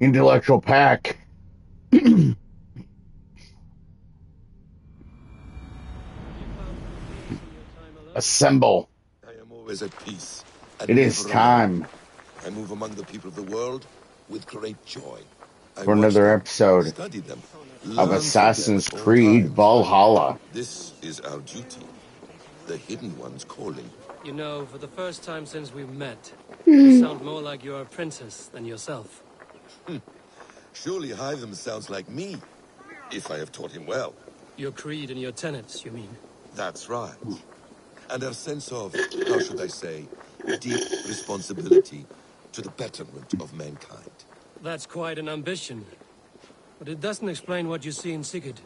Intellectual pack. Assemble. I am always at peace. And It is never alone. time I move among the people of the world with great joy. I for watch another them, episode study them, of learn from them Assassin's at all Creed times. Valhalla. This is our duty. The hidden one's calling. You know, for the first time since we've met, you sound more like you're a princess than yourself. Surely Hytham sounds like me, if I have taught him well. Your creed and your tenets, you mean? That's right. And our sense of, how should I say, deep responsibility to the betterment of mankind. That's quite an ambition. But it doesn't explain what you see in Sigurd.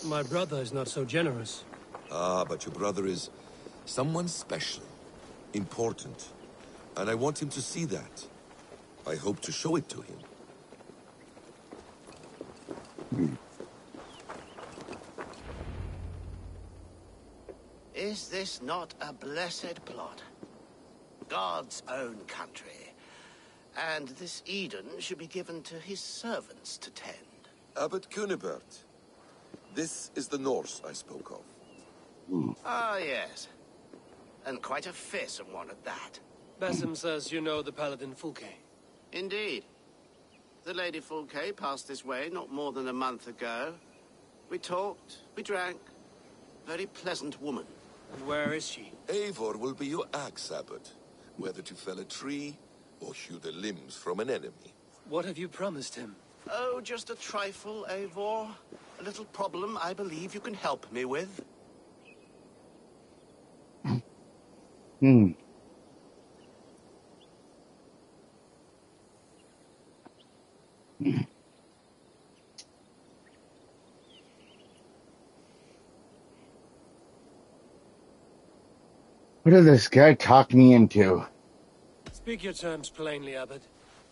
My brother is not so generous. Ah, but your brother is someone special, important, and I want him to see that. I hope to show it to him. Is this not a blessed plot? God's own country. And this Eden should be given to his servants to tend. Abbot Cunibert, this is the Norse I spoke of. Ah, yes. And quite a fearsome one at that. Basim says you know the paladin Fulke. Indeed. The Lady Fulke passed this way not more than a month ago. We talked, we drank. Very pleasant woman. And where is she? Eivor will be your axe, Abbot, whether to fell a tree or hew the limbs from an enemy. What have you promised him? Oh, just a trifle, Eivor. A little problem I believe you can help me with. What did this guy talk me into? Speak your terms plainly, Abbot.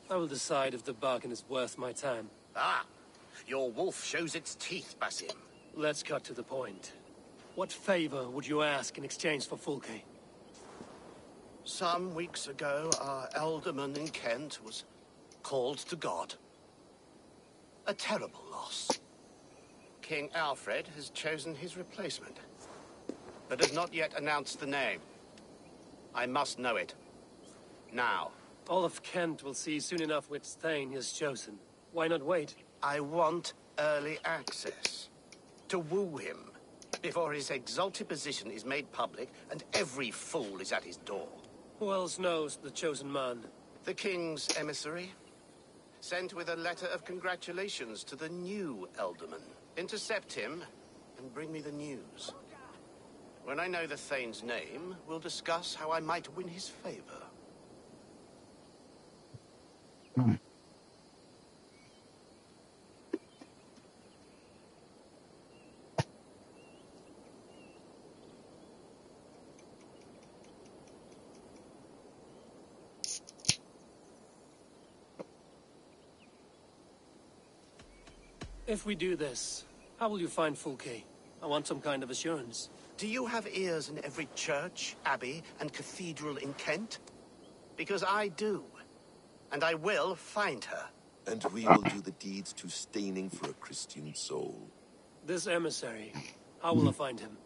I will decide if the bargain is worth my time. Ah, your wolf shows its teeth, Basim. Let's cut to the point. What favor would you ask in exchange for Fulke? Some weeks ago, our alderman in Kent was called to God. A terrible loss. King Alfred has chosen his replacement, but has not yet announced the name. I must know it. Now. All of Kent will see soon enough which Thane he has chosen. Why not wait? I want early access. To woo him, before his exalted position is made public and every fool is at his door. Who else knows the chosen man? The king's emissary, sent with a letter of congratulations to the new alderman. Intercept him and bring me the news. When I know the Thane's name, we'll discuss how I might win his favor. If we do this, how will you find Fulke? I want some kind of assurance. Do you have ears in every church, abbey, and cathedral in Kent? Because I do. And I will find her. And we will do the deeds to staining for a Christian soul. This emissary, how will I find him?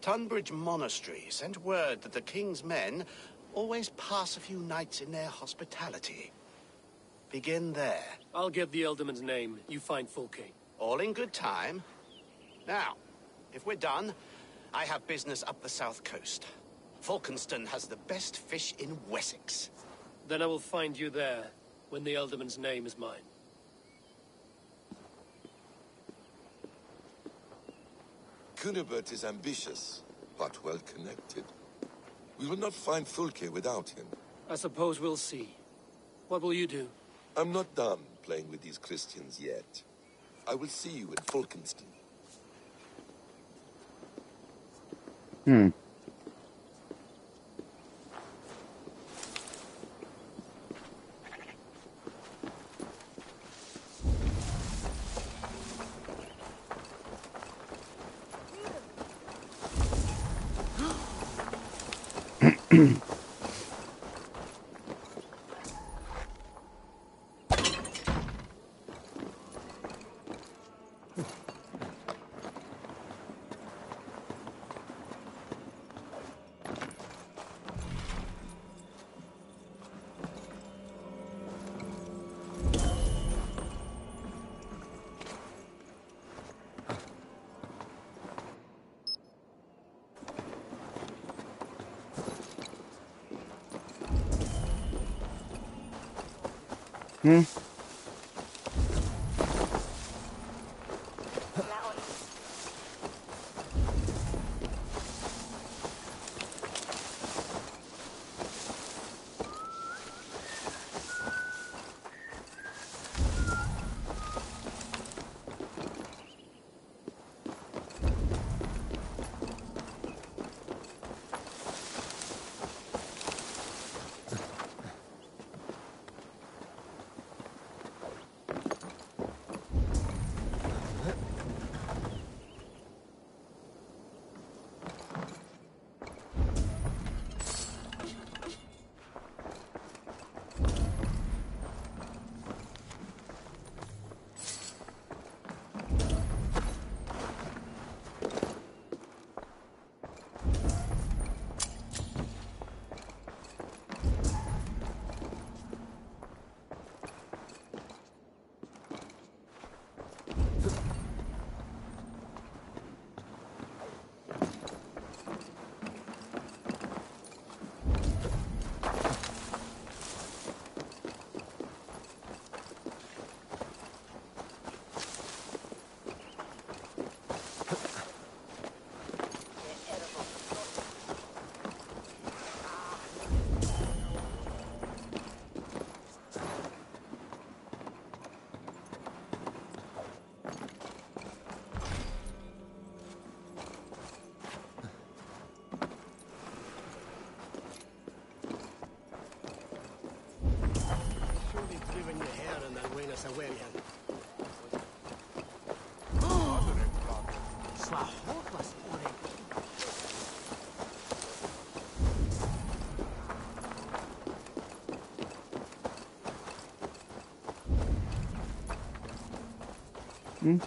Tunbridge Monastery sent word that the king's men always pass a few nights in their hospitality. Begin there. I'll get the alderman's name. You find Fulke. All in good time. Now, if we're done, I have business up the south coast. Falkenston has the best fish in Wessex. Then I will find you there, when the alderman's name is mine. Cunibert is ambitious, but well connected. We will not find Fulke without him. I suppose we'll see. What will you do? I'm not done playing with these Christians yet. I will see you in Falkenston. Hmm? Hmm?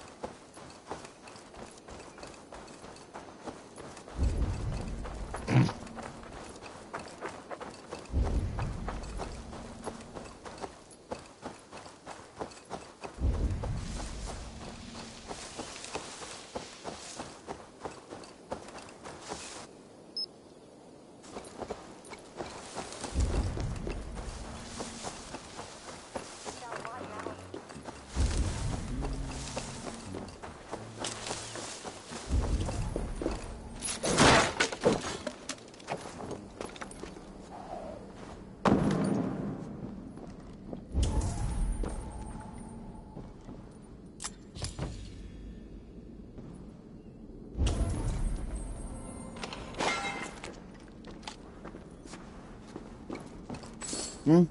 Hmm?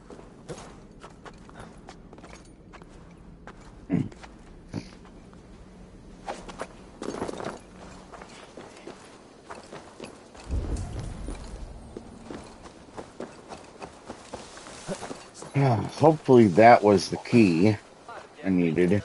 Hopefully that was the key I needed.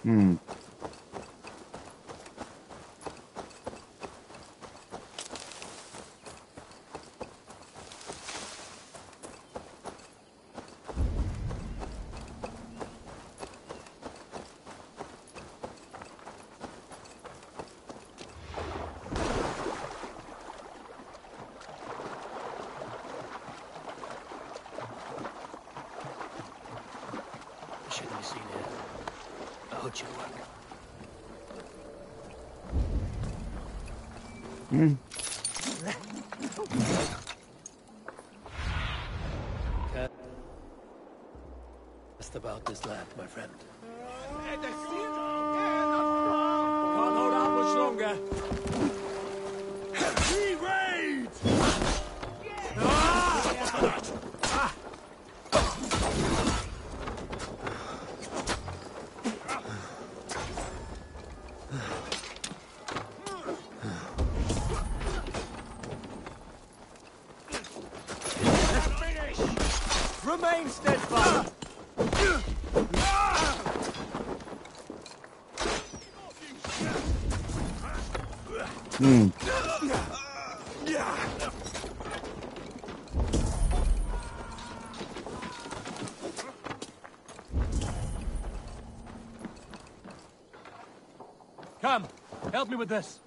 Hmm. Hmm. Just about this land, my friend. Can't hold out much longer. We raid! Remain steadfast. Hmm. Come, help me with this.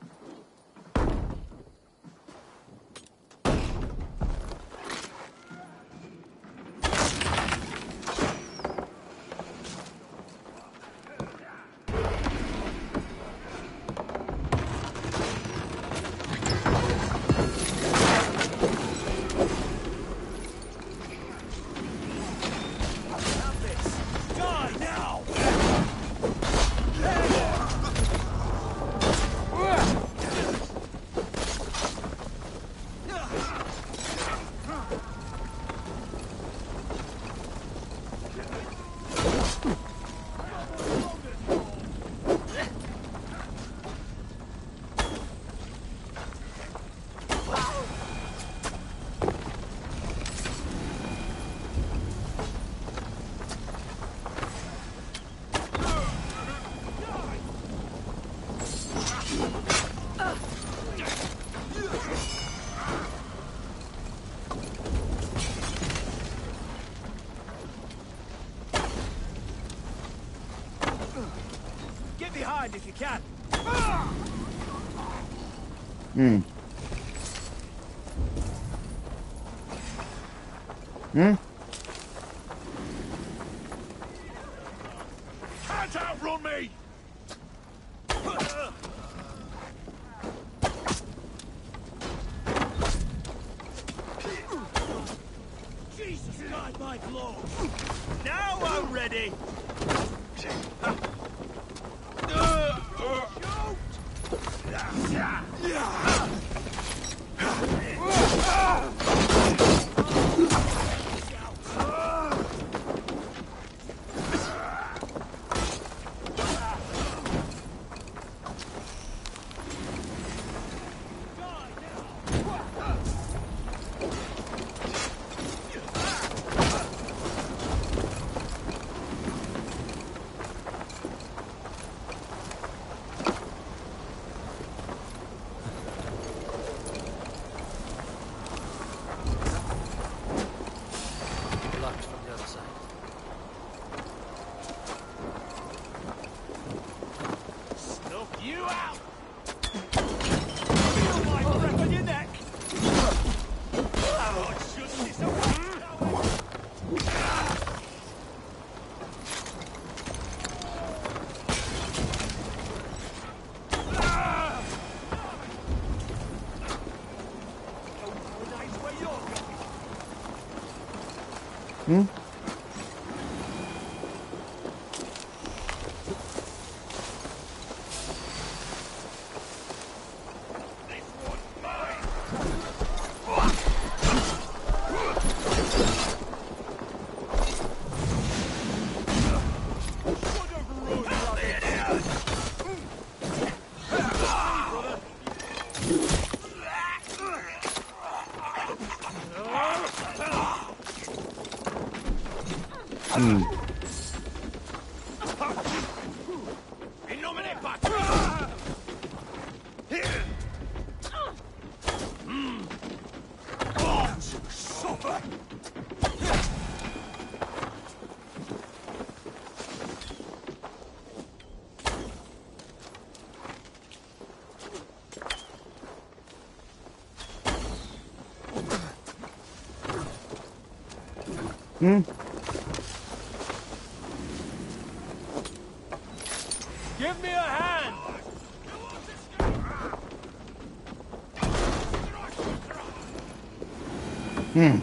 Die now! Get behind if you can. Hmm. Hmm. Can't outrun me! Jesus, guide my blow! Now I'm ready! Locked from the other side. Snuff you out! Feel my breath on your neck! Oh, just this away! Hmm. Hmm. In nomine Patris! Suffer! Hmm. Give me a hand! You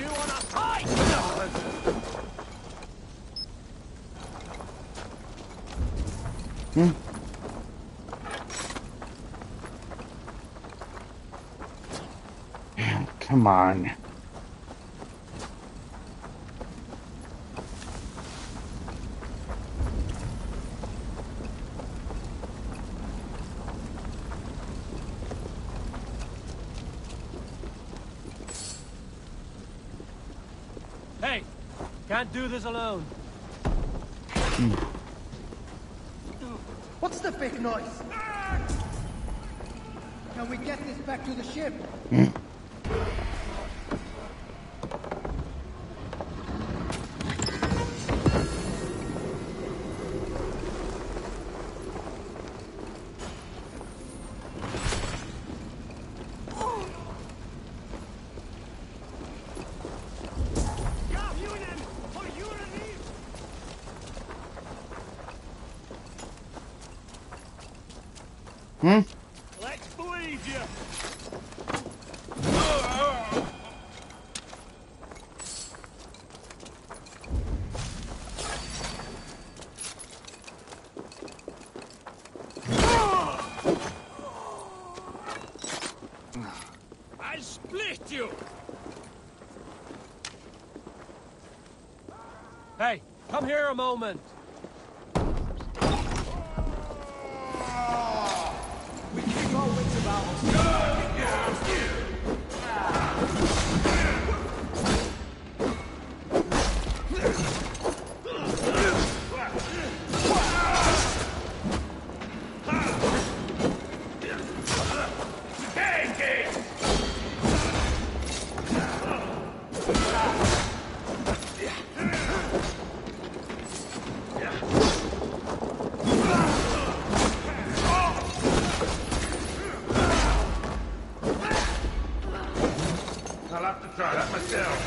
wanna fight? Come on. Hey, can't do this alone. What's the big noise? Can we get this back to the ship? Let's bleed you. I'll split you. Hey, come here a moment. We keep our wits about us. I'll have to try that myself.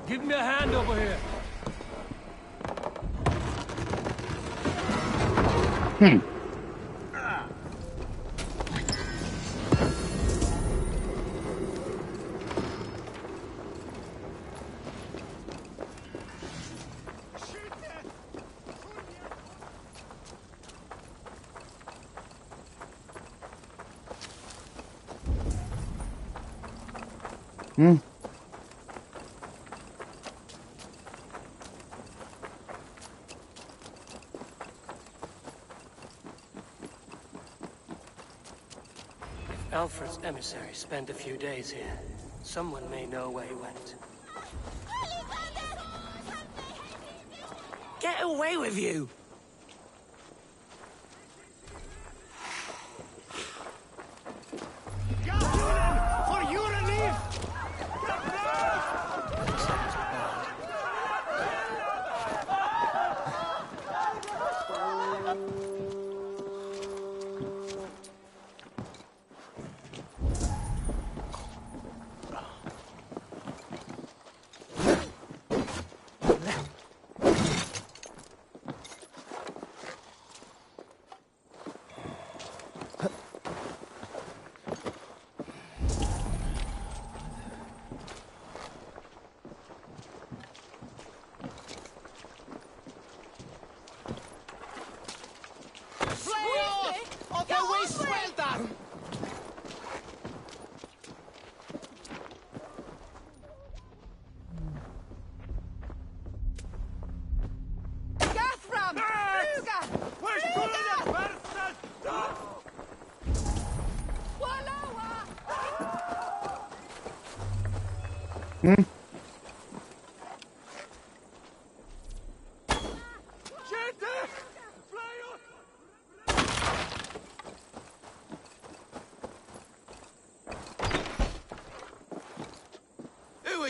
Give me a hand over here. Alfred's emissary spent a few days here. Someone may know where he went. Get away with you! For your relief!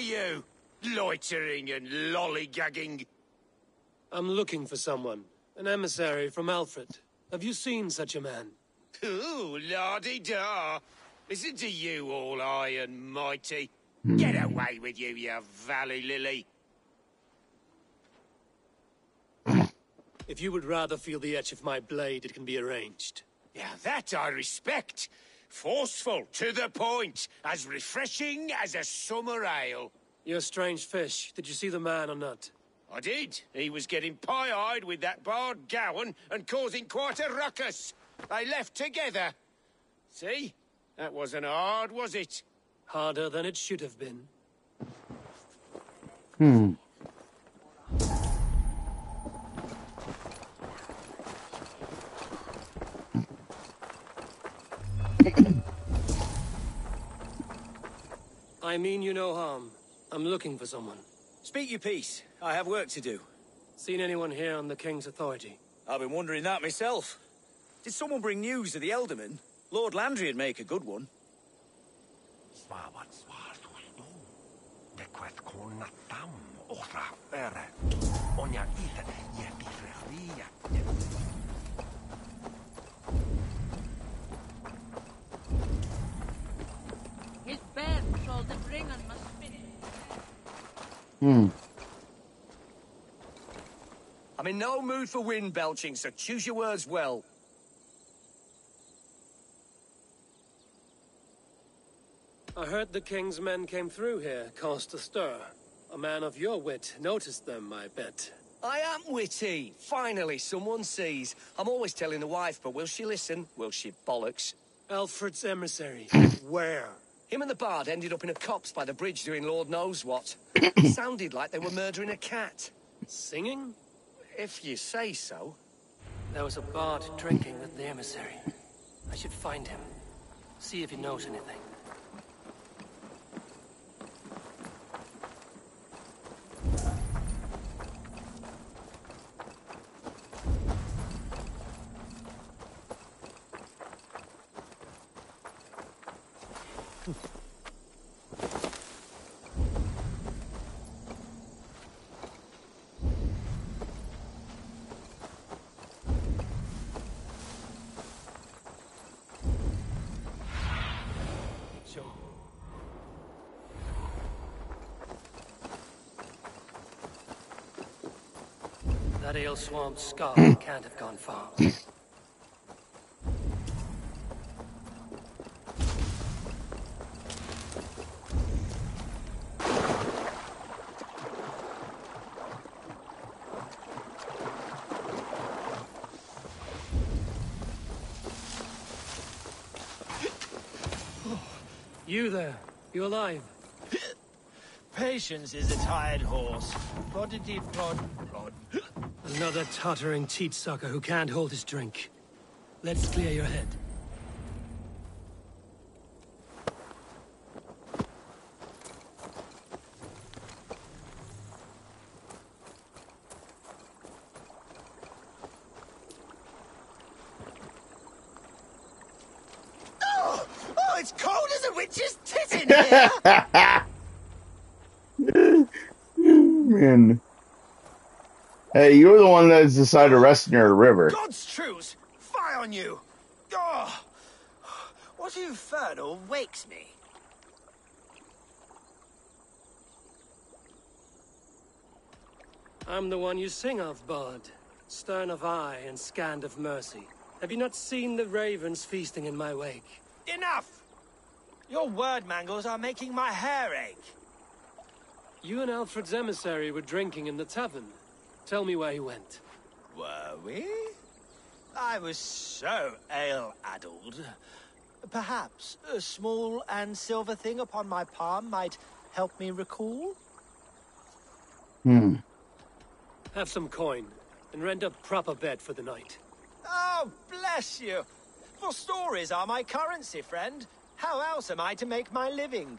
you? Loitering and lollygagging. I'm looking for someone. An emissary from Alfred. Have you seen such a man? Ooh, la-di-da. Listen to you, all high and mighty. Get away with you, you valley lily. If you would rather feel the edge of my blade, it can be arranged. Yeah, that I respect. Forceful, to the point, as refreshing as a summer ale. You're a strange fish. Did you see the man or not? I did. He was getting pie-eyed with that bard Gowan and causing quite a ruckus. They left together. See? That wasn't hard, was it? Harder than it should have been. I mean you no harm. I'm looking for someone. Speak your piece. I have work to do. Seen anyone here on the King's authority? I've been wondering that myself. Did someone bring news of the Elderman? Lord Landry'd make a good one. His bed shall the bringer must finish. I'm in no mood for wind belching, so choose your words well. I heard the King's men came through here, caused a stir. A man of your wit noticed them, I bet. I am witty. Finally, someone sees. I'm always telling the wife, but will she listen? Will she bollocks? Alfred's emissary. Where? Him and the bard ended up in a copse by the bridge doing Lord knows what. Sounded like they were murdering a cat. Singing? If you say so. There was a bard drinking with the emissary. I should find him. See if he knows anything. That ale swamp scar can't have gone far. You there? You alive? Patience is a tired horse. Ploddity plod plod. Another tottering teat sucker who can't hold his drink. Let's clear your head. Oh, it's cold as a witch's tit in here! Man. Hey, you were the one that decided to rest near a river. God's truce! Fie on you! Oh, what infernal wakes me? I'm the one you sing of, Bard. Stern of eye and scant of mercy. Have you not seen the ravens feasting in my wake? Enough! Your word mangles are making my hair ache. You and Alfred's emissary were drinking in the tavern. Tell me where he went. Were we? I was so ale-addled. Perhaps a small and silver thing upon my palm might help me recall? Have some coin, and rent a proper bed for the night. Oh, bless you! For stories are my currency, friend. How else am I to make my living?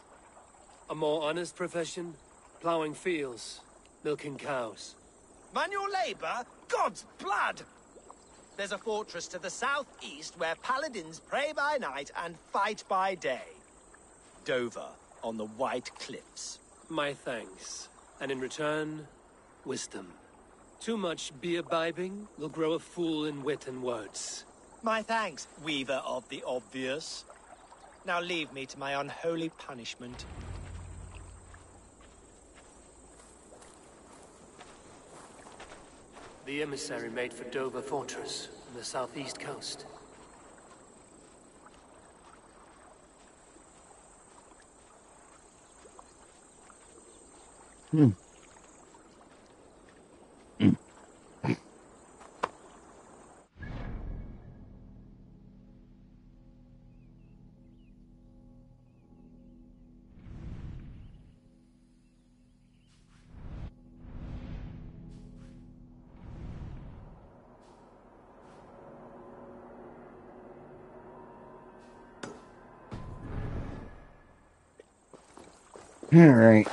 A more honest profession? Plowing fields, milking cows. Manual labor? God's blood! There's a fortress to the southeast where paladins pray by night and fight by day. Dover, on the White Cliffs. my thanks. And in return, wisdom. Too much beer-bibbing will grow a fool in wit and words. My thanks, weaver of the obvious. Now leave me to my unholy punishment. The emissary made for Dover Fortress on the southeast coast. All right.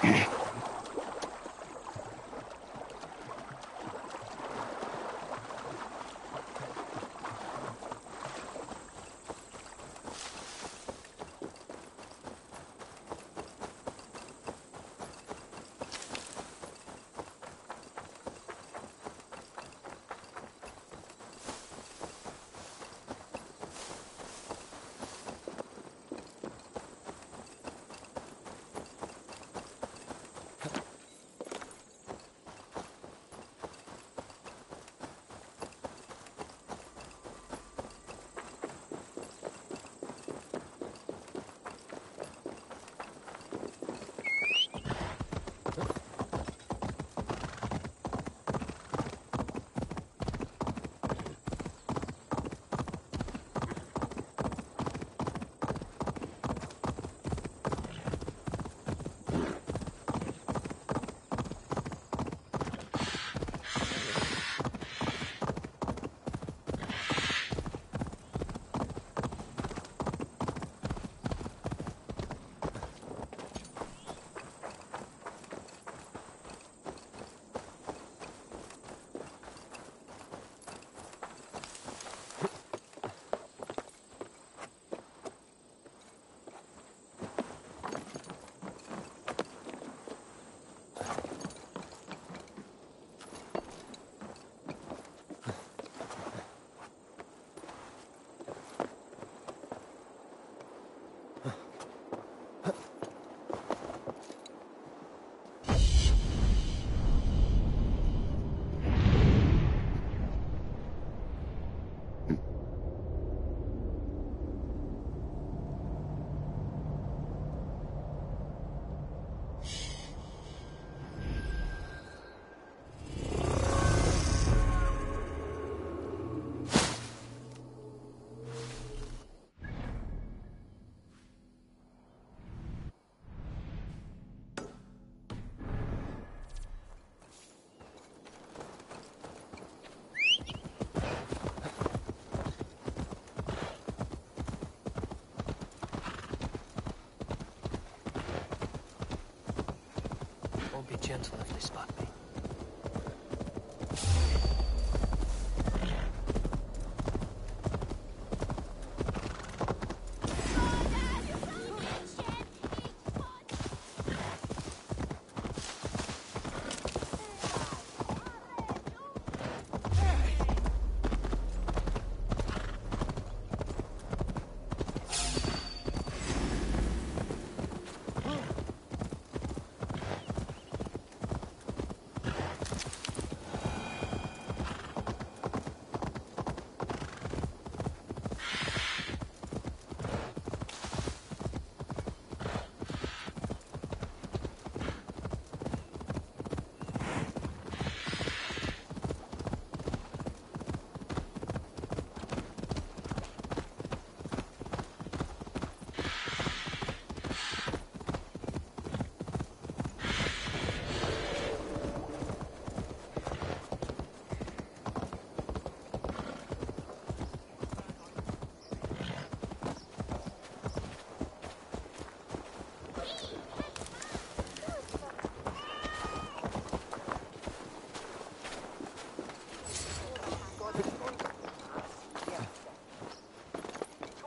Be gentle if they spot me.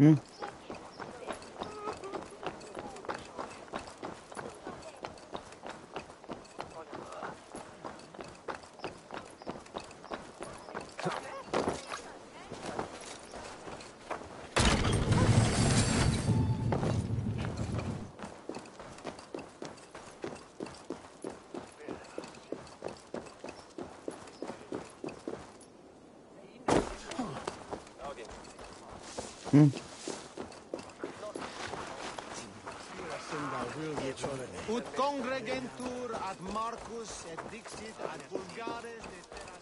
Hmm. Hmm. Ut congregentur ad Marcus et dixit ad vulgares de terras.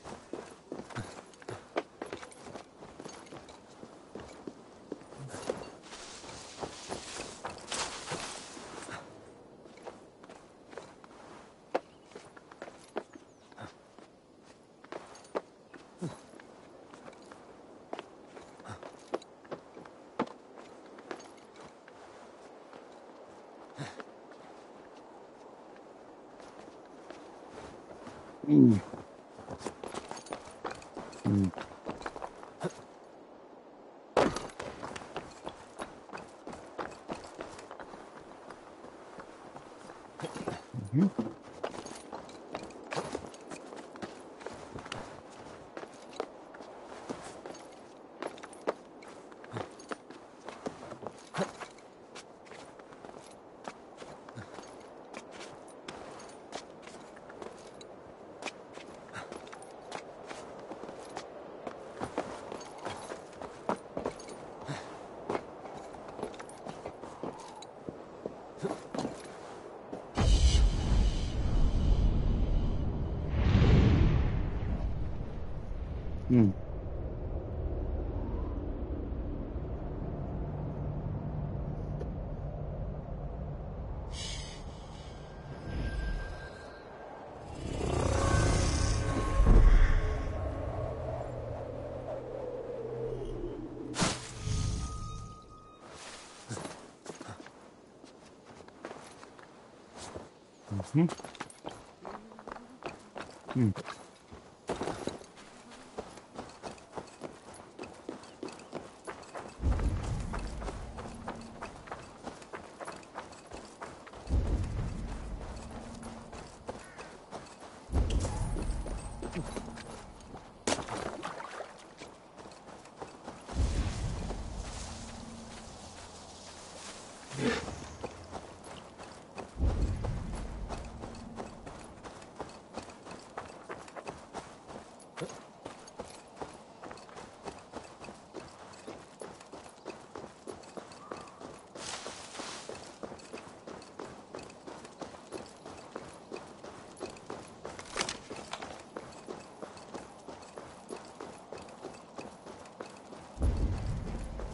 Hmm. Hmm. Mhm. Hmm. Mhm. Hmm.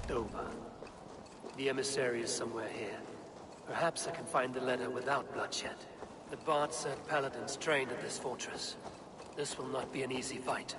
Dover. The emissary is somewhere here. Perhaps I can find the letter without bloodshed. The Bard said paladins trained at this fortress. This will not be an easy fight.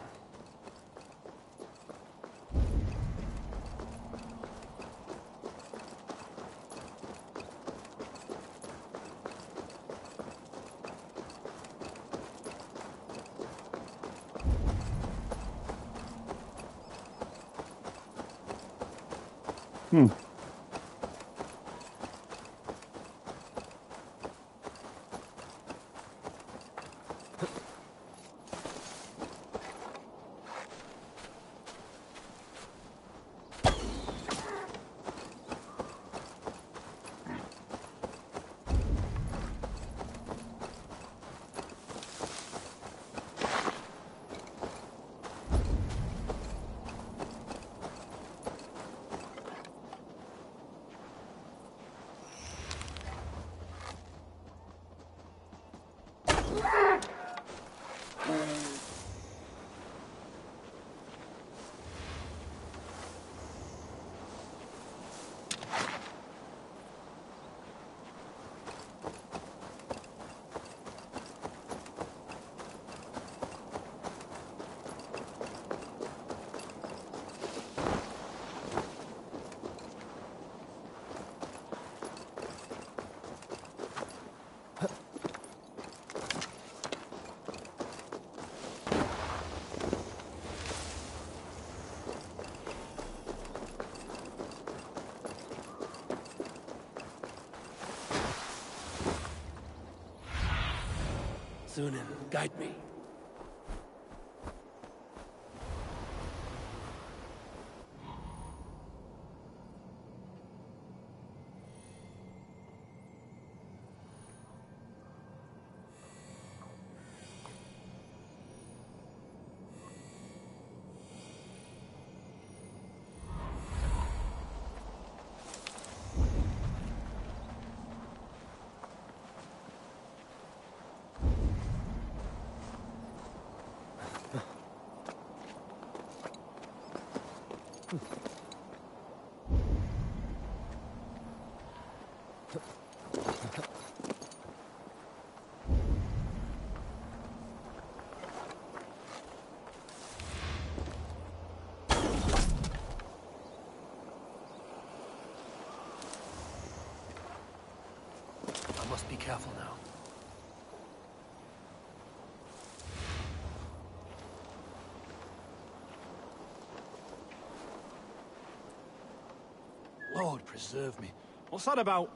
Hmm. Sunan, guide me. I must be careful now. Lord preserve me. What's that about?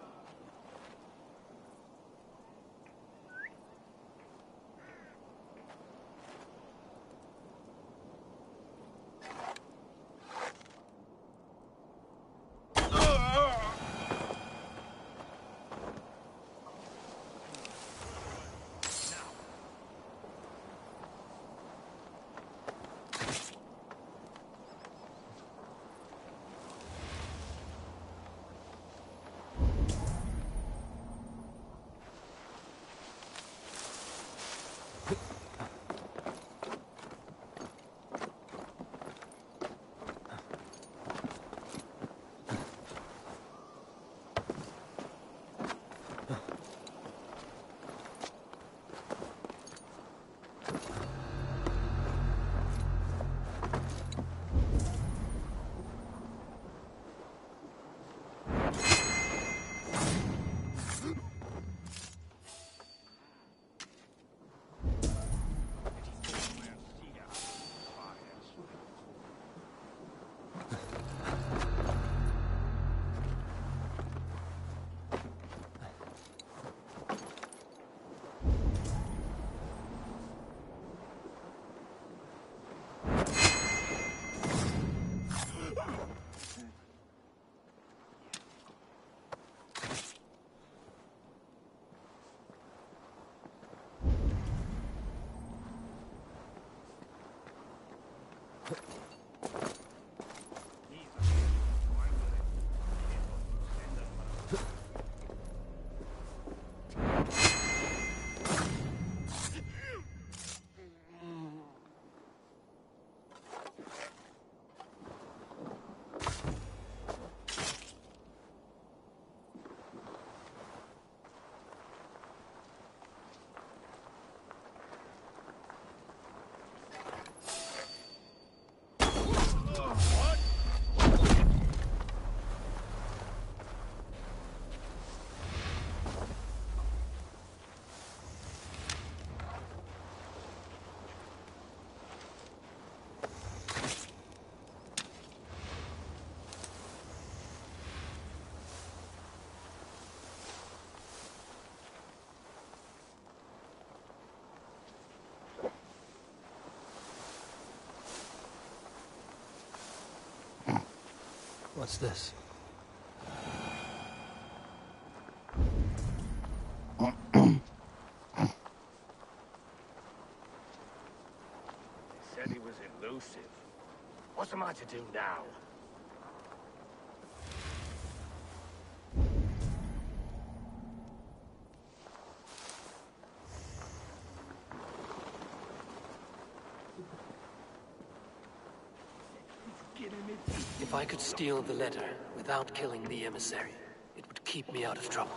What's this? Said he was elusive. What am I to do now? If I could steal the letter without killing the emissary, it would keep me out of trouble.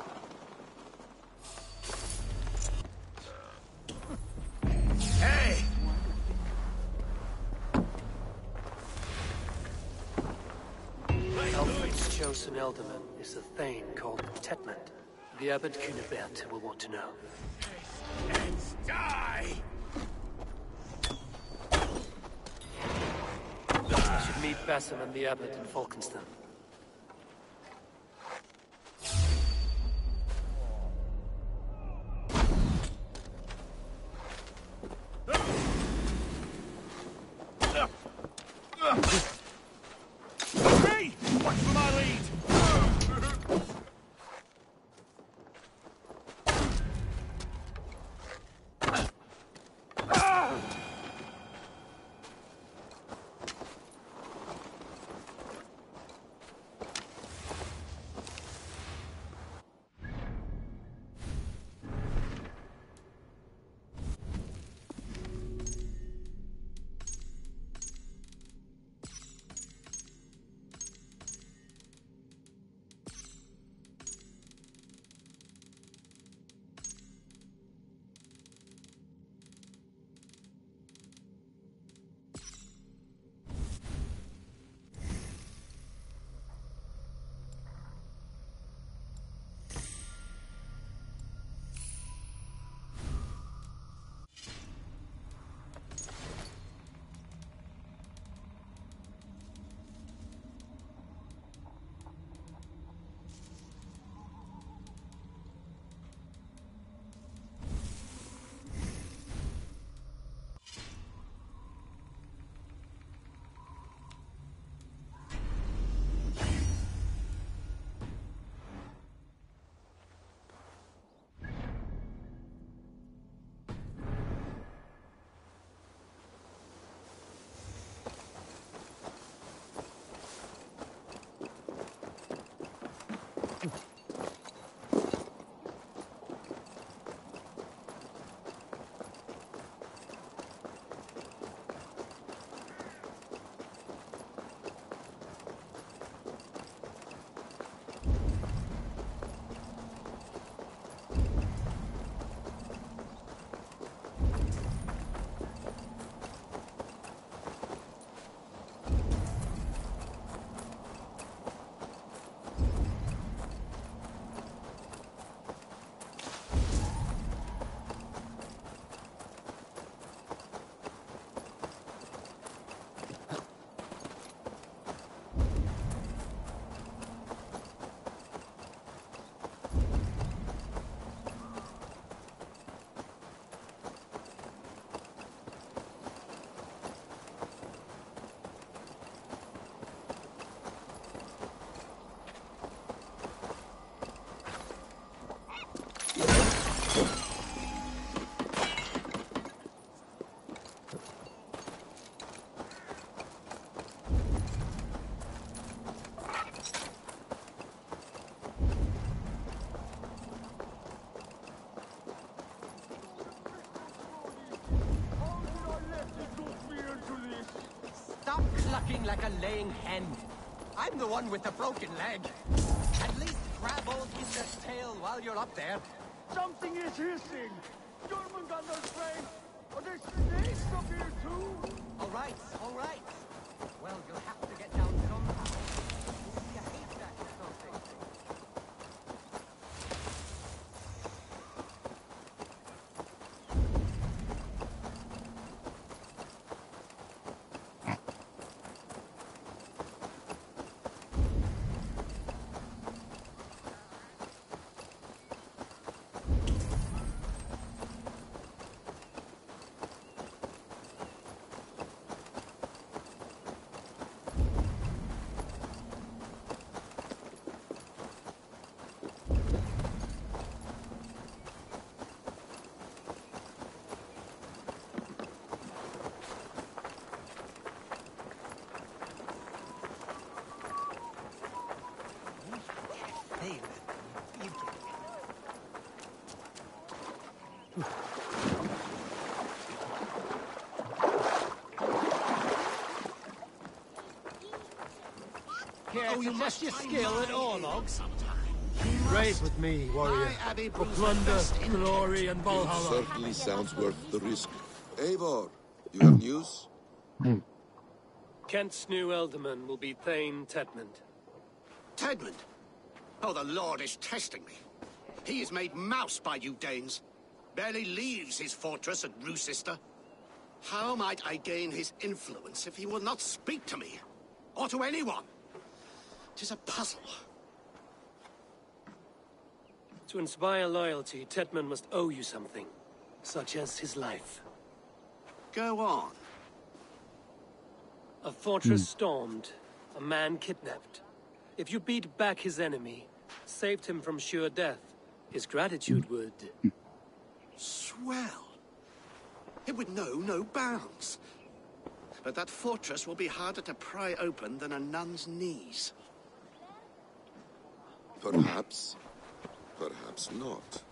Hey! Alfred's chosen ealdorman is a thane called Tetmund. The Abbot Cunibert will want to know. Let's die! I should meet Basim and the Abbot in Falkenston. Hey! Watch for my lead! clucking like a laying hen. I'm the one with the broken leg. At least grab old Mr. Tail while you're up there. Something is hissing. German gunners train. Are there snakes up here too? All right, all right. Well, you'll have to get down somehow. You hate that or something. Care to test your skill at Orlogs? Brave with me, warrior. For plunder, glory, and Valhalla. Certainly sounds worth the risk. Eivor, you have news? Kent's new ealdorman will be Thane Tedmund. Tedmund? Oh, the Lord is testing me. He is made mouse by you Danes. Barely leaves his fortress at Roosister. How might I gain his influence if he will not speak to me? Or to anyone? 'Tis a puzzle. To inspire loyalty, Tedmund must owe you something. Such as his life. Go on. A fortress stormed. A man kidnapped. If you beat back his enemy, saved him from sure death, his gratitude would... Swell. It would know no bounds. But that fortress will be harder to pry open than a nun's knees. Perhaps. Perhaps not.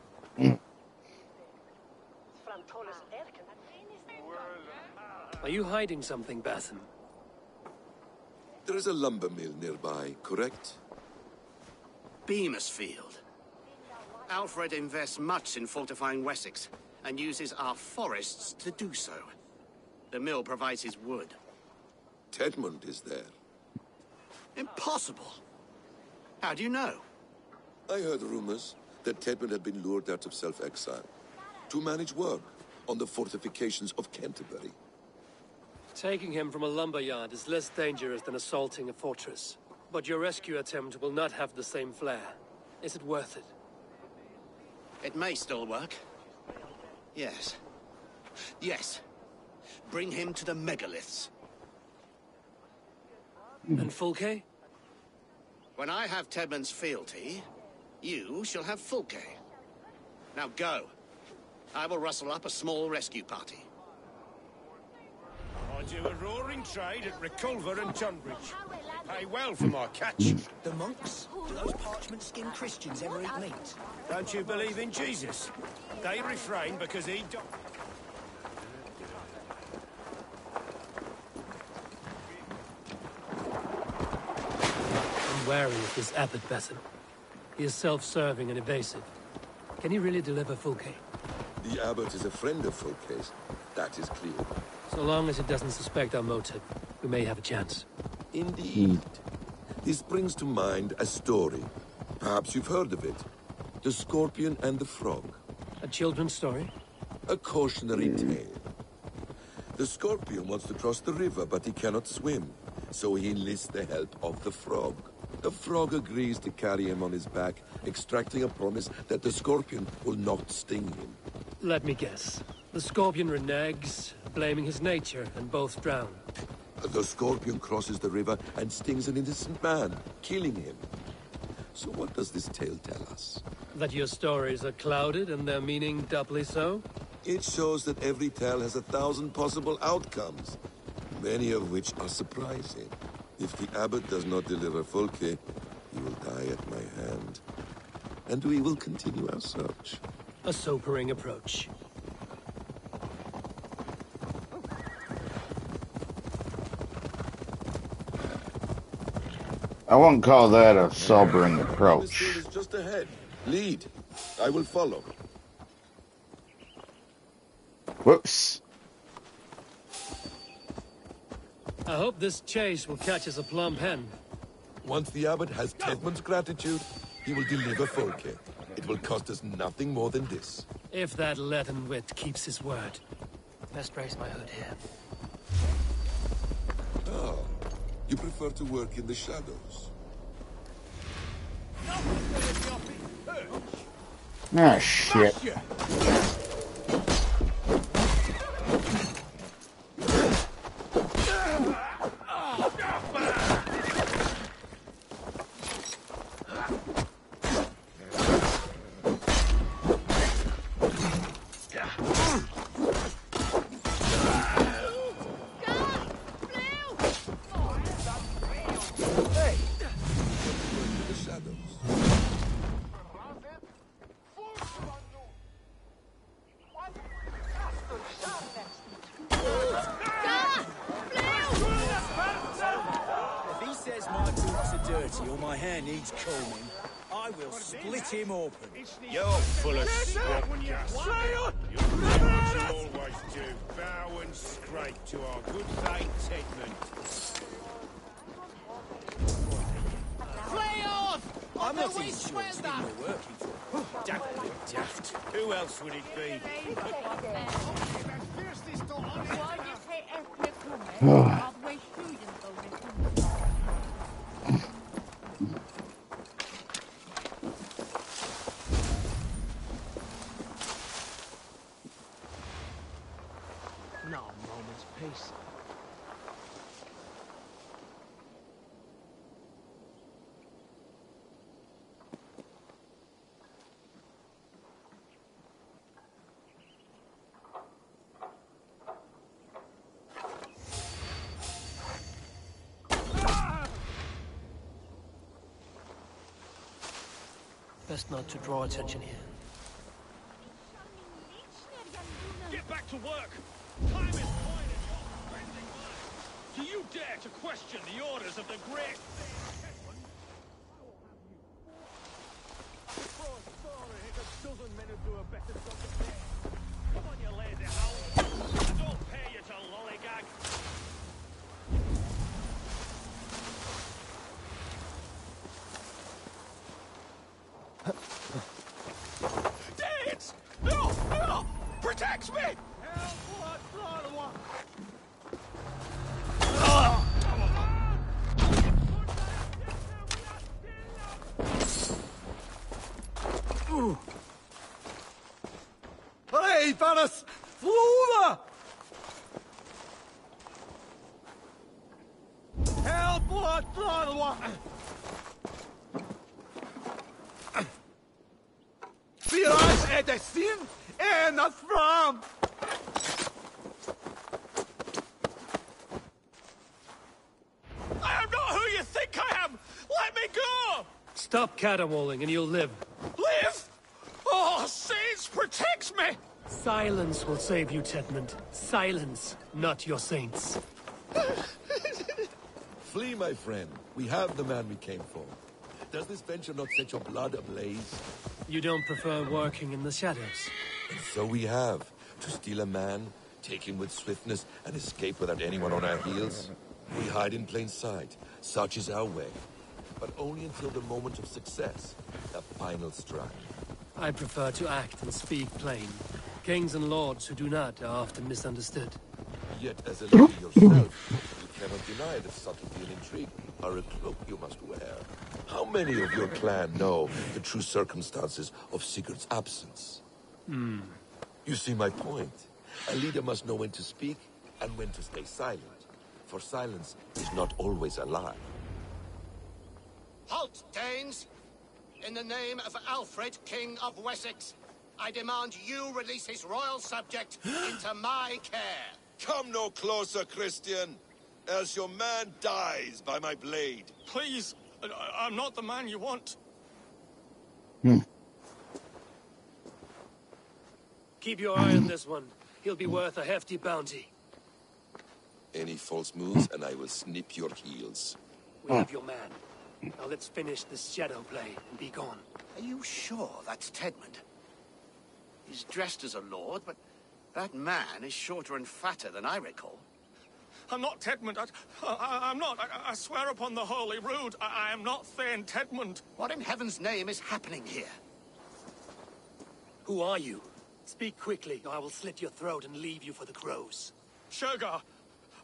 Are you hiding something, Batham? There is a lumber mill nearby, correct? Beamisfield. Alfred invests much in fortifying Wessex, and uses our forests to do so. The mill provides his wood. Tedmund is there. Impossible! How do you know? I heard rumors that Tedmund had been lured out of self-exile to manage work on the fortifications of Canterbury. Taking him from a lumberyard is less dangerous than assaulting a fortress. But your rescue attempt will not have the same flair. Is it worth it? It may still work. Yes. Yes. Bring him to the megaliths. And Fulke? When I have Tedmund's fealty, you shall have Fulke. Now go. I will rustle up a small rescue party. I do a roaring trade at Reculver and Tunbridge. They pay well for my catch. The monks? Do those parchment-skinned Christians ever eat meat? Don't you believe in Jesus? They refrain because he died. I'm wary of this abbot, Batham. He is self-serving and evasive. Can he really deliver Fulke? The abbot is a friend of Fulke's. That is clear. So long as he doesn't suspect our motive, we may have a chance. Indeed. This brings to mind a story. Perhaps you've heard of it. The Scorpion and the Frog. A children's story? A cautionary tale. The Scorpion wants to cross the river, but he cannot swim. So he enlists the help of the Frog. The Frog agrees to carry him on his back, extracting a promise that the Scorpion will not sting him. Let me guess. The Scorpion reneges, blaming his nature, and both drown. The Scorpion crosses the river and stings an innocent man, killing him. So what does this tale tell us? That your stories are clouded and their meaning doubly so? It shows that every tale has 1,000 possible outcomes, many of which are surprising. If the abbot does not deliver Fulke, he will die at my hand. And we will continue our search. A sobering approach. I won't call that a sobering This hill approach. is just ahead. Lead. I will follow. Whoops. I hope this chase will catch us a plump hen. Once the abbot has Tedmund's gratitude, he will deliver Folke. It will cost us nothing more than this. If that leaden wit keeps his word. Best raise my hood here. Oh, you prefer to work in the shadows. Ah, shit. The shadows. If he says my boots are dirty or my hair needs combing, I will split him open. You're full of swamp gas. You do what you always do. Bow and scrape to our good Saint Tedmund. Play on! I'm not even sure it's him you're working for. Daft bit daft. Who else would it be? No moment's peace. Best not to draw attention here. Get back to work! Time is flying and not spending mine! Do you dare to question the orders of the great Tedmund? A dozen men who do a better job than me. Come on, you lazy hound! I don't pay you to lollygag! Dance! No! No! Protect me! Hey, Varus! Flora! Help! Wir are the sin and not from! I am not who you think I am! Let me go! Stop caterwauling and you'll live. Live! Oh, saints, protect me! Silence will save you, Tedmund. Silence, not your saints. Flee, my friend. We have the man we came for. Does this venture not set your blood ablaze? You don't prefer working in the shadows? And so we have. To steal a man, take him with swiftness, and escape without anyone on our heels. We hide in plain sight. Such is our way. But only until the moment of success. The final strike. I prefer to act and speak plain. Kings and lords who do not are often misunderstood. Yet, as a lady yourself, you cannot deny that subtlety and intrigue are a cloak you must wear. How many of your clan know the true circumstances of Sigurd's absence? You see my point. A leader must know when to speak and when to stay silent. For silence is not always a lie. Halt, Danes! In the name of Alfred, King of Wessex, I demand you release his royal subject into my care. Come no closer, Christian, else your man dies by my blade. Please, I'm not the man you want. Keep your eye on this one. He'll be worth a hefty bounty. Any false moves and I will snip your heels. We have your man. Now let's finish this shadow play and be gone. Are you sure that's Tedmund? He's dressed as a lord, but that man is shorter and fatter than I recall. I'm not Tedmund. I'm not. I swear upon the Holy Rood, I am not Thane Tedmund. What in heaven's name is happening here? Who are you? Speak quickly, or I will slit your throat and leave you for the crows. Shergar.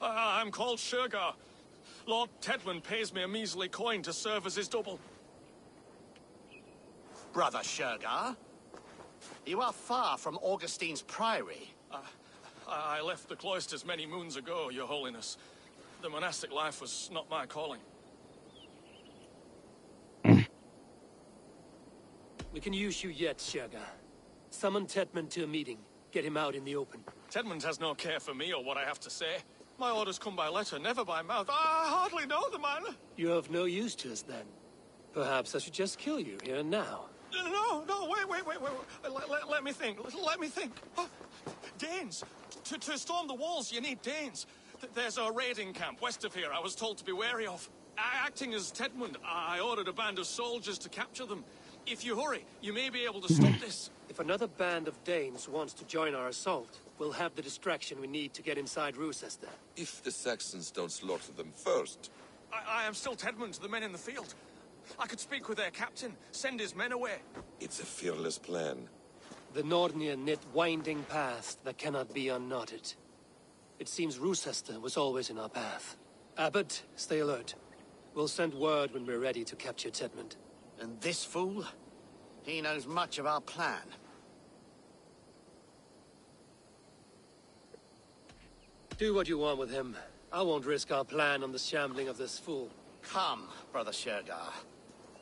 I'm called Shergar. Lord Tedmund pays me a measly coin to serve as his double. Brother Shergar, you are far from Augustine's priory. I left the cloisters many moons ago, Your Holiness. The monastic life was not my calling. We can use you yet, Shergar. Summon Tedmund to a meeting. Get him out in the open. Tedmund has no care for me or what I have to say. My orders come by letter, never by mouth. I hardly know the man. You're of no use to us, then. Perhaps I should just kill you here and now. No, wait. Let me think. Let me think. Oh, Danes. To storm the walls, you need Danes. There's a raiding camp west of here I was told to be wary of. Acting as Tedmund, I ordered a band of soldiers to capture them. If you hurry, you may be able to stop this. If another band of Danes wants to join our assault, we'll have the distraction we need to get inside Rochester. If the Saxons don't slaughter them first. I am still Tedmund to the men in the field. I could speak with their captain, send his men away. It's a fearless plan. The Nordnir knit winding paths that cannot be unknotted. It seems Rochester was always in our path. Abbot, stay alert. We'll send word when we're ready to capture Tedmund. And this fool? He knows much of our plan. Do what you want with him. I won't risk our plan on the shambling of this fool. Come, Brother Shergar.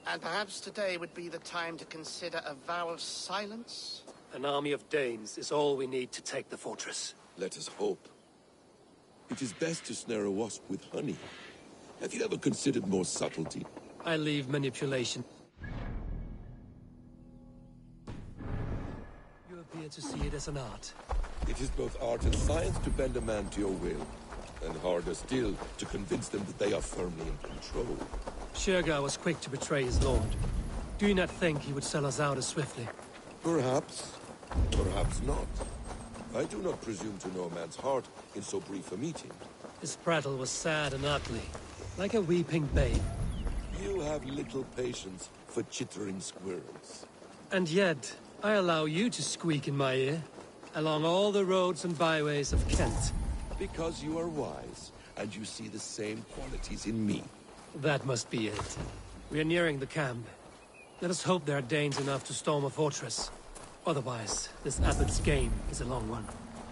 And perhaps today would be the time to consider a vow of silence? An army of Danes is all we need to take the fortress. Let us hope. It is best to snare a wasp with honey. Have you ever considered more subtlety? I leave manipulation. You appear to see it as an art. It is both art and science to bend a man to your will. And harder still, to convince them that they are firmly in control. Shergar was quick to betray his lord. Do you not think he would sell us out as swiftly? Perhaps. Perhaps not. I do not presume to know a man's heart in so brief a meeting. His prattle was sad and ugly, like a weeping babe. You have little patience for chittering squirrels. And yet, I allow you to squeak in my ear, along all the roads and byways of Kent. Because you are wise, and you see the same qualities in me. That must be it. We are nearing the camp. Let us hope there are Danes enough to storm a fortress. Otherwise, this abbot's game is a long one.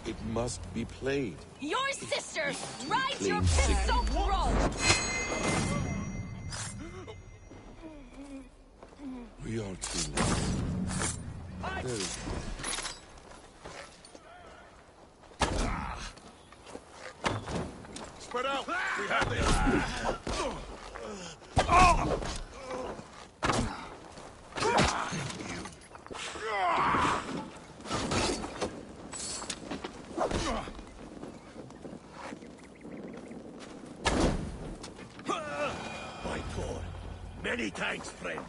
It must be played. Your sister rides Plain your sick. piss-soaked road! We are too late. There is Spread out! We have this! My God. Many thanks, friend.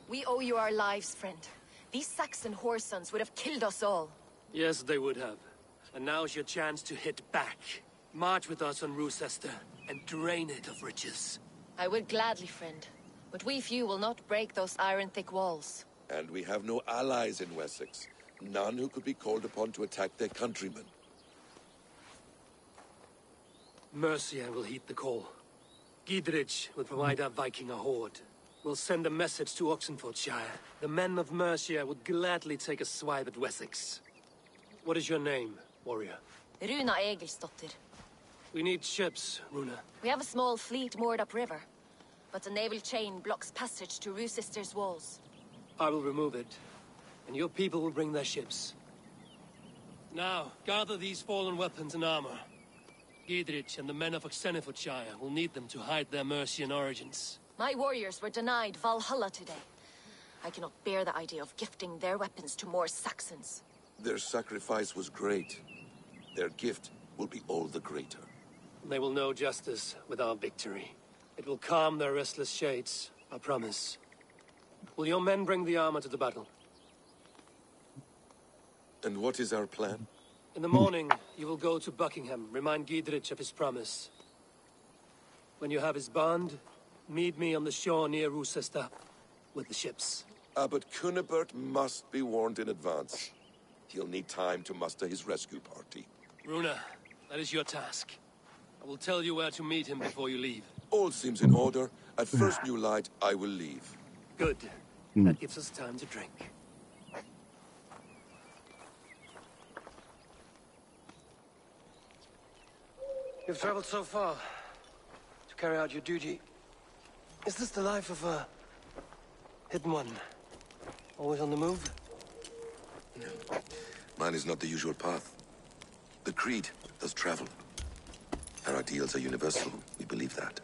We owe you our lives, friend. These Saxon whore sons would have killed us all. Yes, they would have. And now's your chance to hit back. March with us on Rochester, and drain it of riches. I would gladly, friend. But we few will not break those iron-thick walls. And we have no allies in Wessex. None who could be called upon to attack their countrymen. Mercia will heed the call. Giedrich will provide our Viking a horde. We'll send a message to Oxenfordshire. The men of Mercia would gladly take a swipe at Wessex. What is your name, warrior? Runa Egilsdotter. We need ships, Runa. We have a small fleet moored upriver, but a naval chain blocks passage to Rochester's walls. I will remove it, and your people will bring their ships. Now, gather these fallen weapons and armor. Giedrich and the men of Oxenfordshire will need them to hide their Mercian origins. My warriors were denied Valhalla today. I cannot bear the idea of gifting their weapons to more Saxons. Their sacrifice was great. Their gift will be all the greater. They will know justice with our victory. It will calm their restless shades, I promise. Will your men bring the armor to the battle? And what is our plan? In the morning, you will go to Buckingham, remind Giedrich of his promise. When you have his bond, meet me on the shore near Rochester with the ships. But Cunibert must be warned in advance. He'll need time to muster his rescue party. Runa, that is your task. I will tell you where to meet him before you leave. All seems in order. At first new light, I will leave. Good. That gives us time to drink. You've traveled so far to carry out your duty. Is this the life of a hidden one? Always on the move? No. Mine is not the usual path. The Creed does travel. Our ideals are universal. We believe that.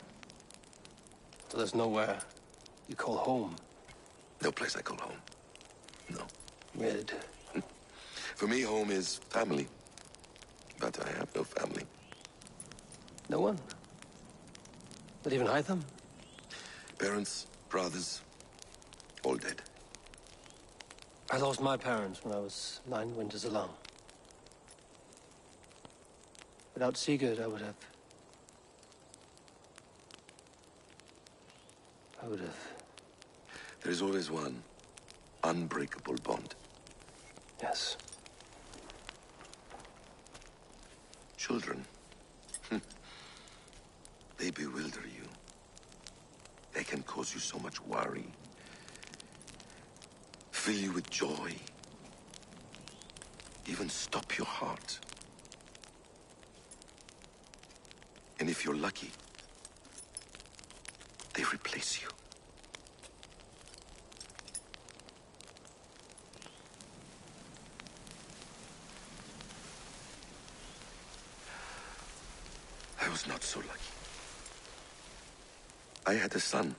So there's nowhere you call home? No place I call home. No. Weird. For me, home is family. But I have no family. No one? Not even Hytham? Parents, brothers, all dead. I lost my parents when I was 9 winters alone. Without Sigurd, I would have... There is always one unbreakable bond. Yes. Children. They bewilder you. They can cause you so much worry. Fill you with joy. Even stop your heart. And if you're lucky, they replace you. I was not so lucky. I had a son.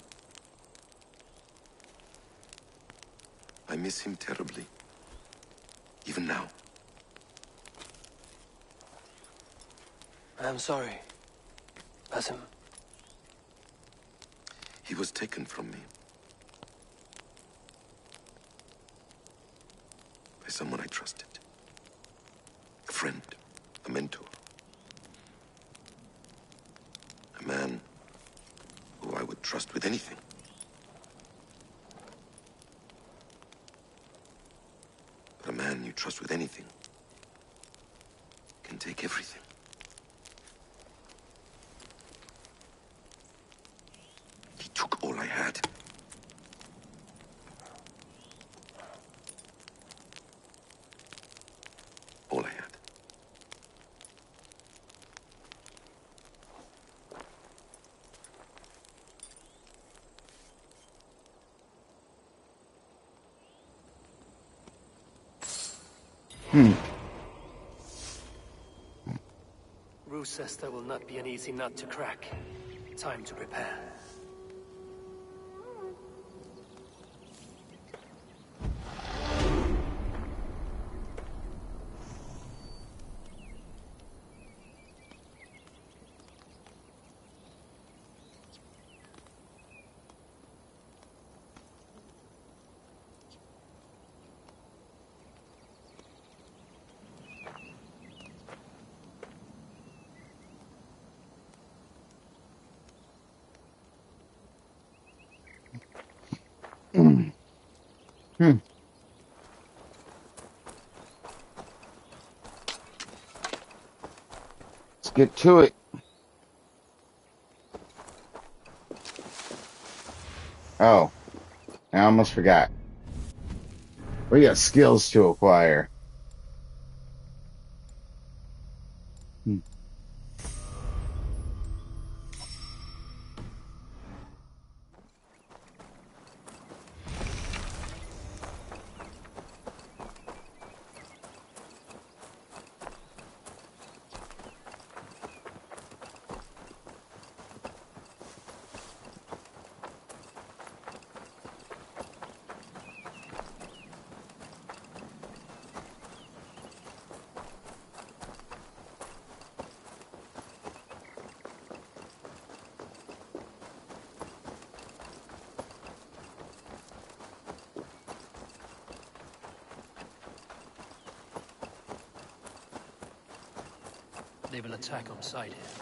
I miss him terribly. Even now. I am sorry. Basim. He was taken from me. By someone I trusted. A friend. A mentor. A man who I would trust with anything. But a man you trust with anything can take everything. He took all I had. All I had. Rochester will not be an easy nut to crack. Time to prepare. Let's get to it. Oh, I almost forgot. We got skills to acquire. they will attack on sight here.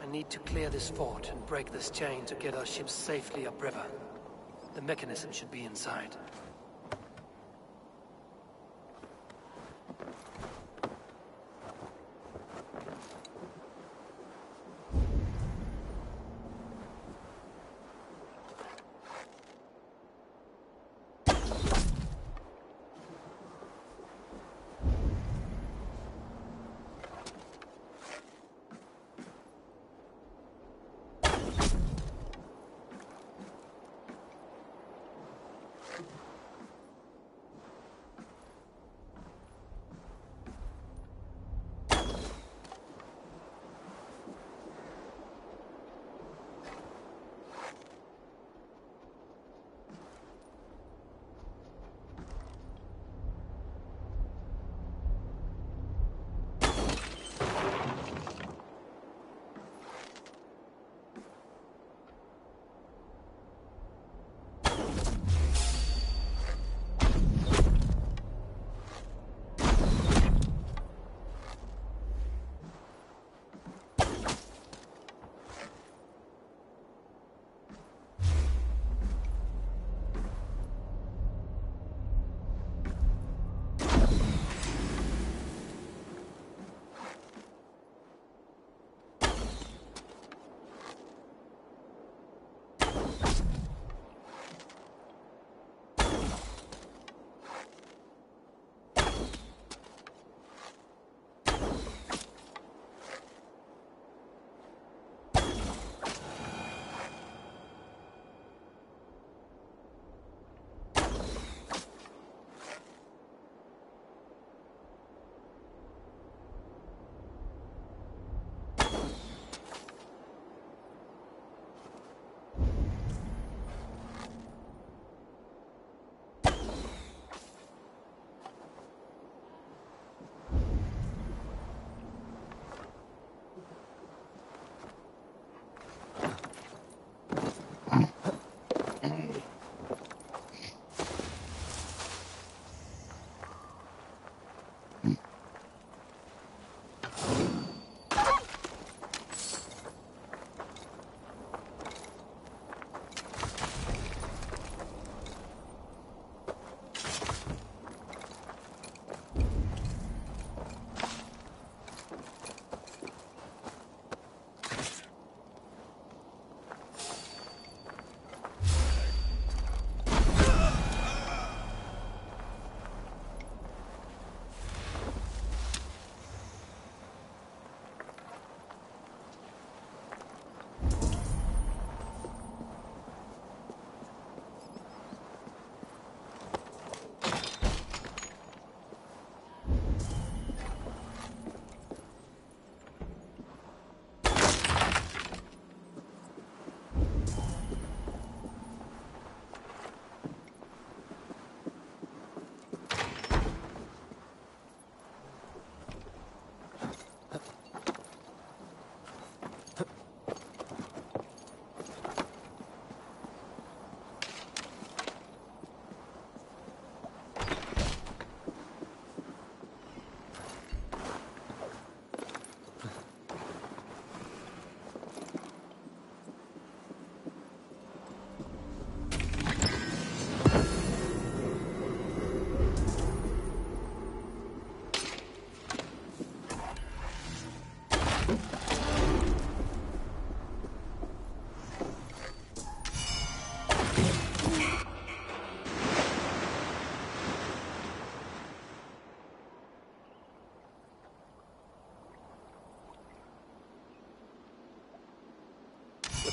I need to clear this fort and break this chain to get our ships safely upriver. The mechanism should be inside.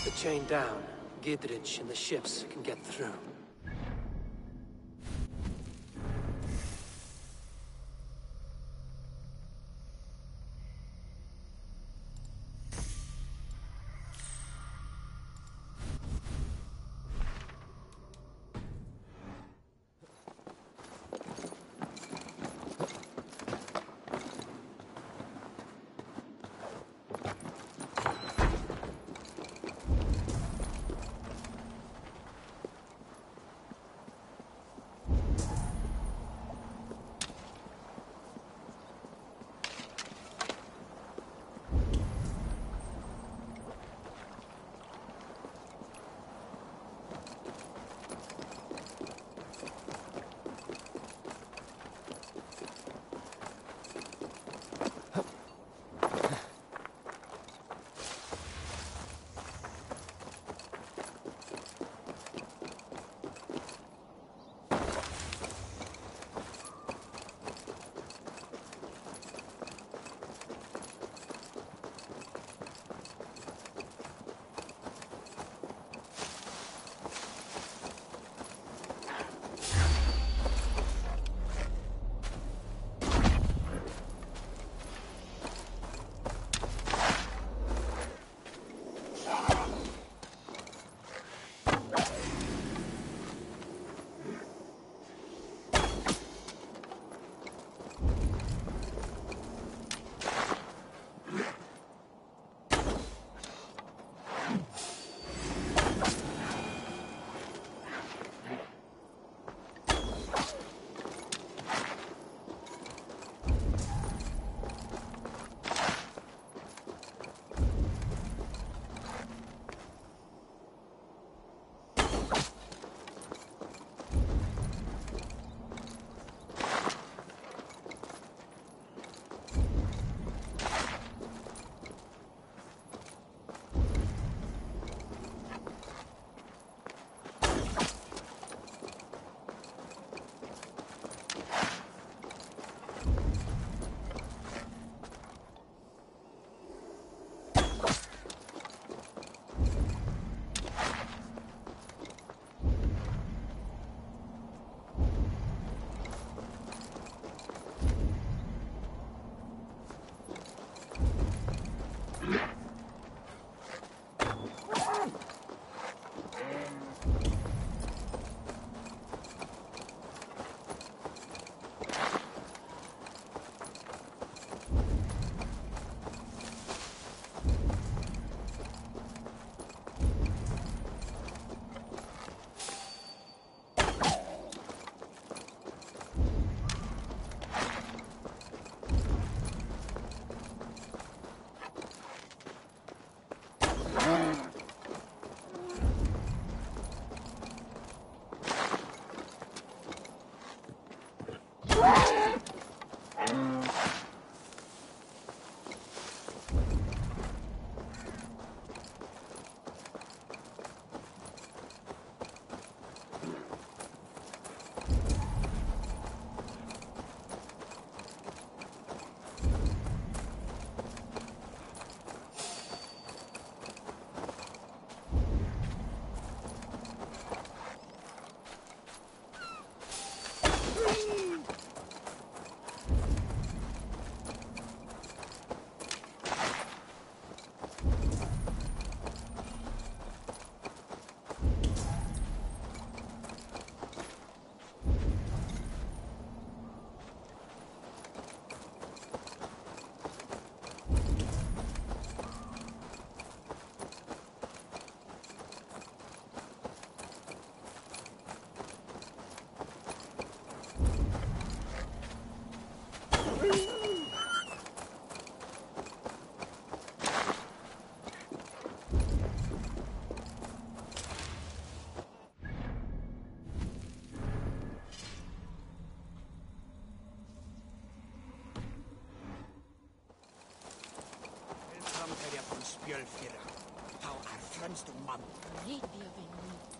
the chain down, Gidrich and the ships can get through.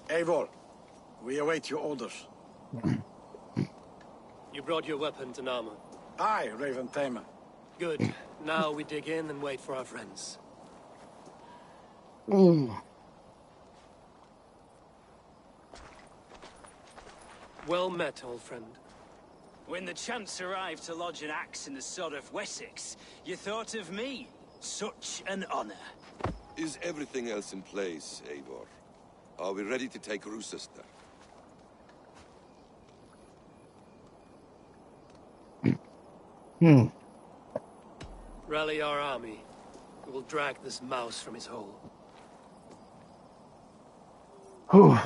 Eivor, we await your orders. You brought your weapons and armor. Aye, Raven Tamer. Good. Now we dig in and wait for our friends. Well met, old friend. When the chance arrived to lodge an axe in the sod of Wessex, you thought of me. Such an honor. Is everything else in place, Eivor? Are we ready to take Rochester? Rally our army. We will drag this mouse from his hole. Whew.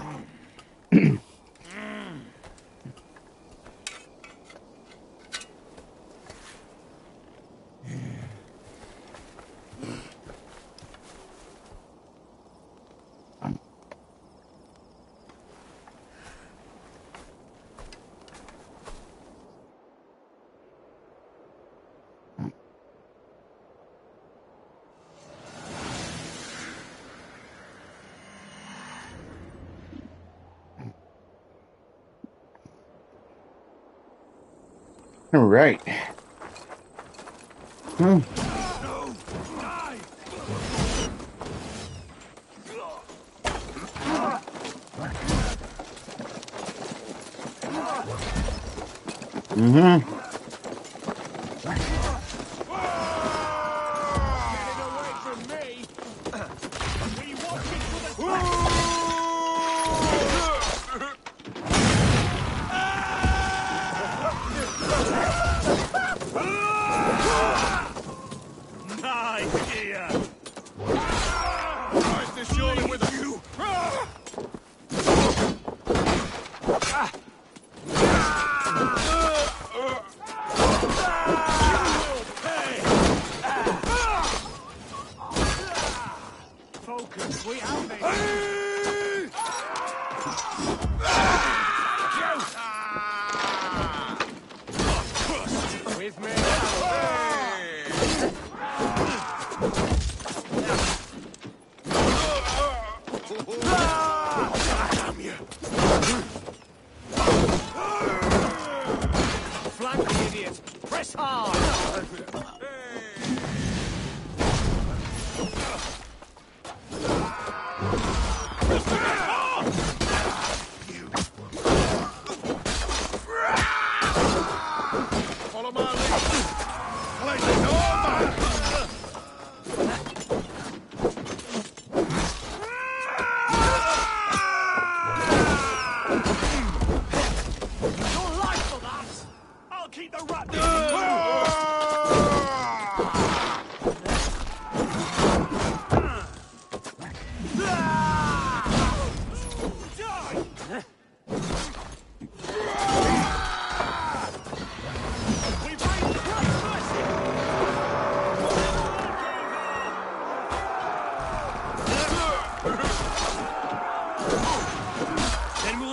All right. Mm-hmm.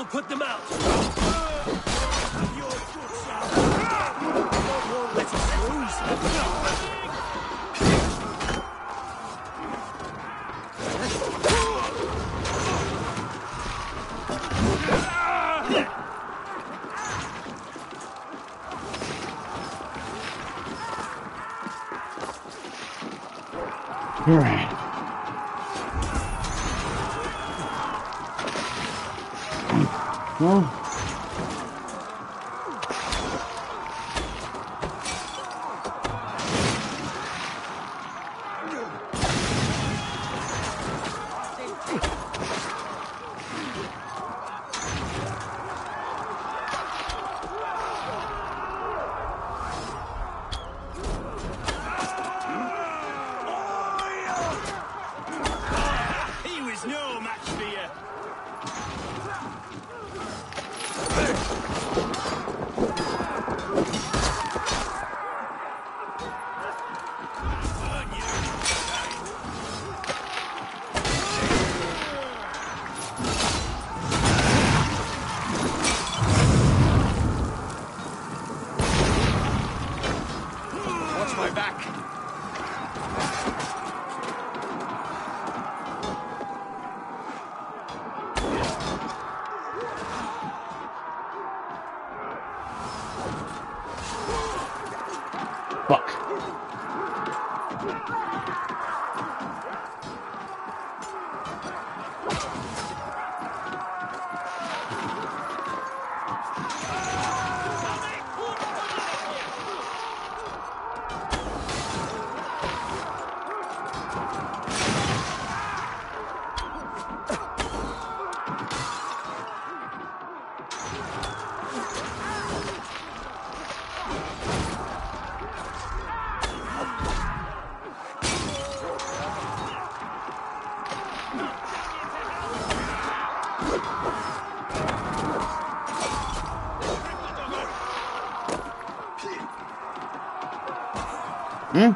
Put them out! All right. Well. He was no match for you. Watch my back. Fuck. Hmm?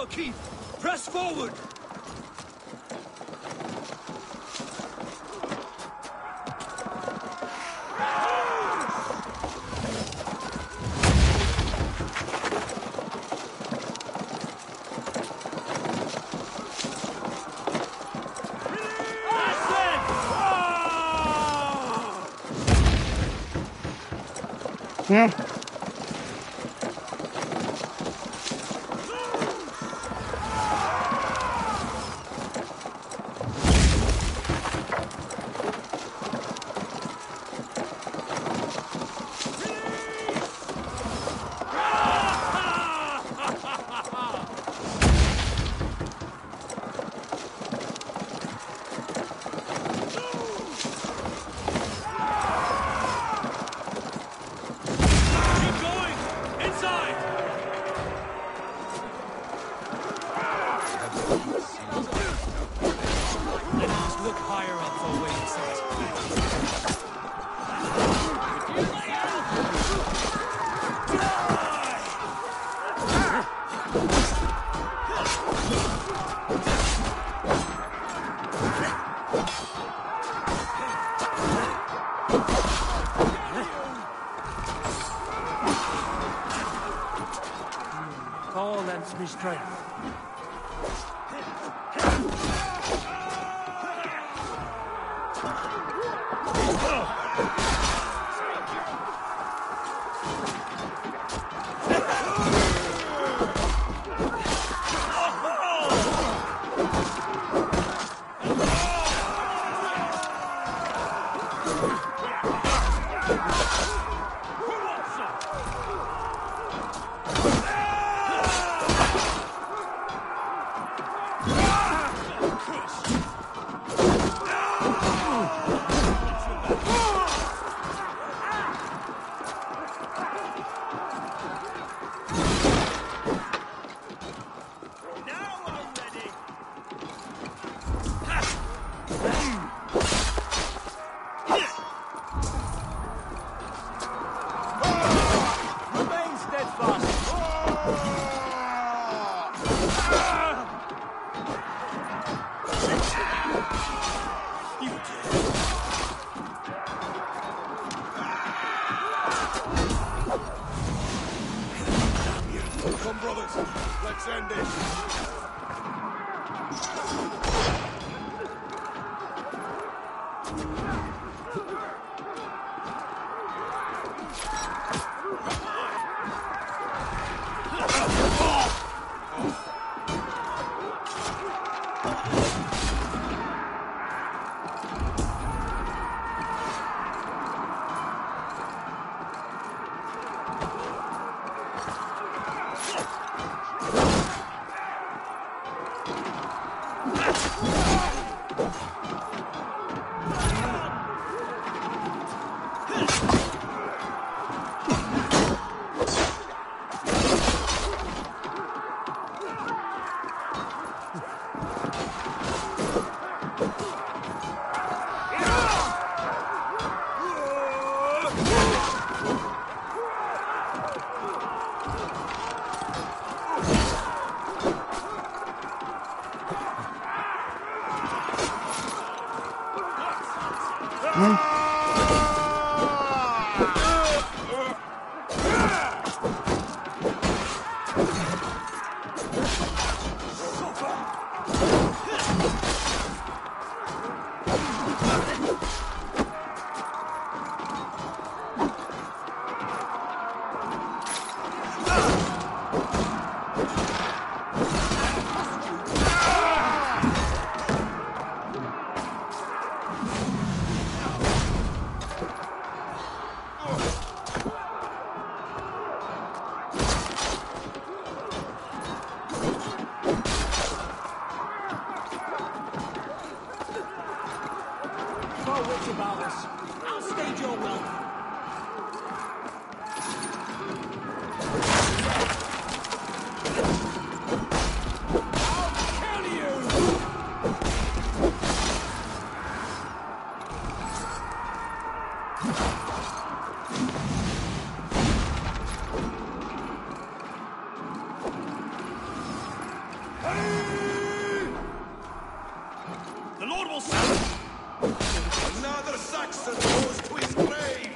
Keep! Press forward! Yeah. All lends me strength. Come, brothers. Let's end this. I'll stage your wealth. The Lord will save. Another Saxon goes to his grave!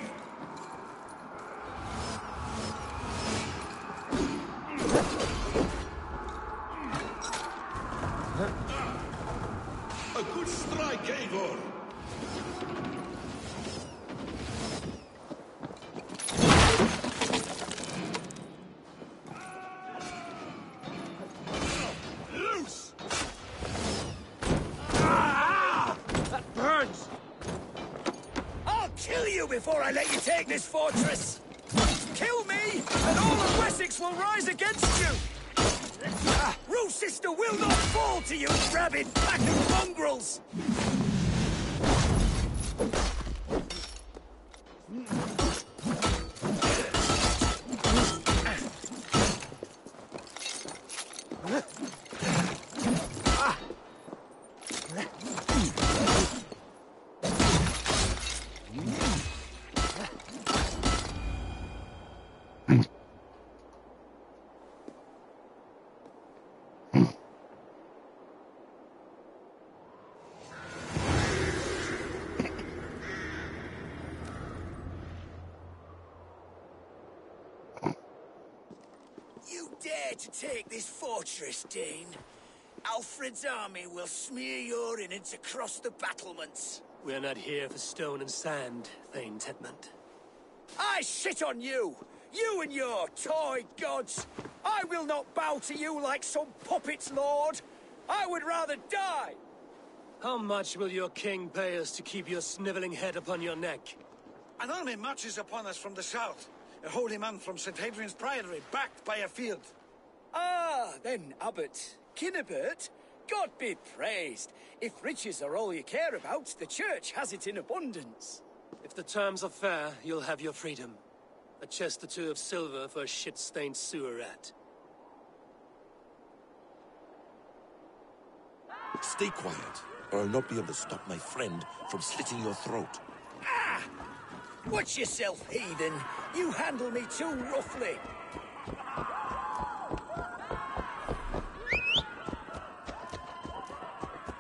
A good strike, Eivor! Loose! That burns! I'll kill you before I let you take this fortress! Kill me, and all of Wessex will rise against you! Rue sister will not fall to you, rabid pack of mongrels! You dare to take this fortress, Dane? Alfred's army will smear your innards across the battlements. We're not here for stone and sand, Thane Tedmund. I shit on you! You and your toy gods! I will not bow to you like some puppet's lord! I would rather die! How much will your king pay us to keep your sniveling head upon your neck? An army marches upon us from the south. A holy man from St. Hadrian's Priory, backed by a field. Ah, then, Abbot Kinnebert, God be praised. If riches are all you care about, the church has it in abundance. If the terms are fair, you'll have your freedom. A chest or two of silver for a shit-stained sewer rat. Stay quiet, or I'll not be able to stop my friend from slitting your throat. Ah! Watch yourself, heathen. You handle me too roughly.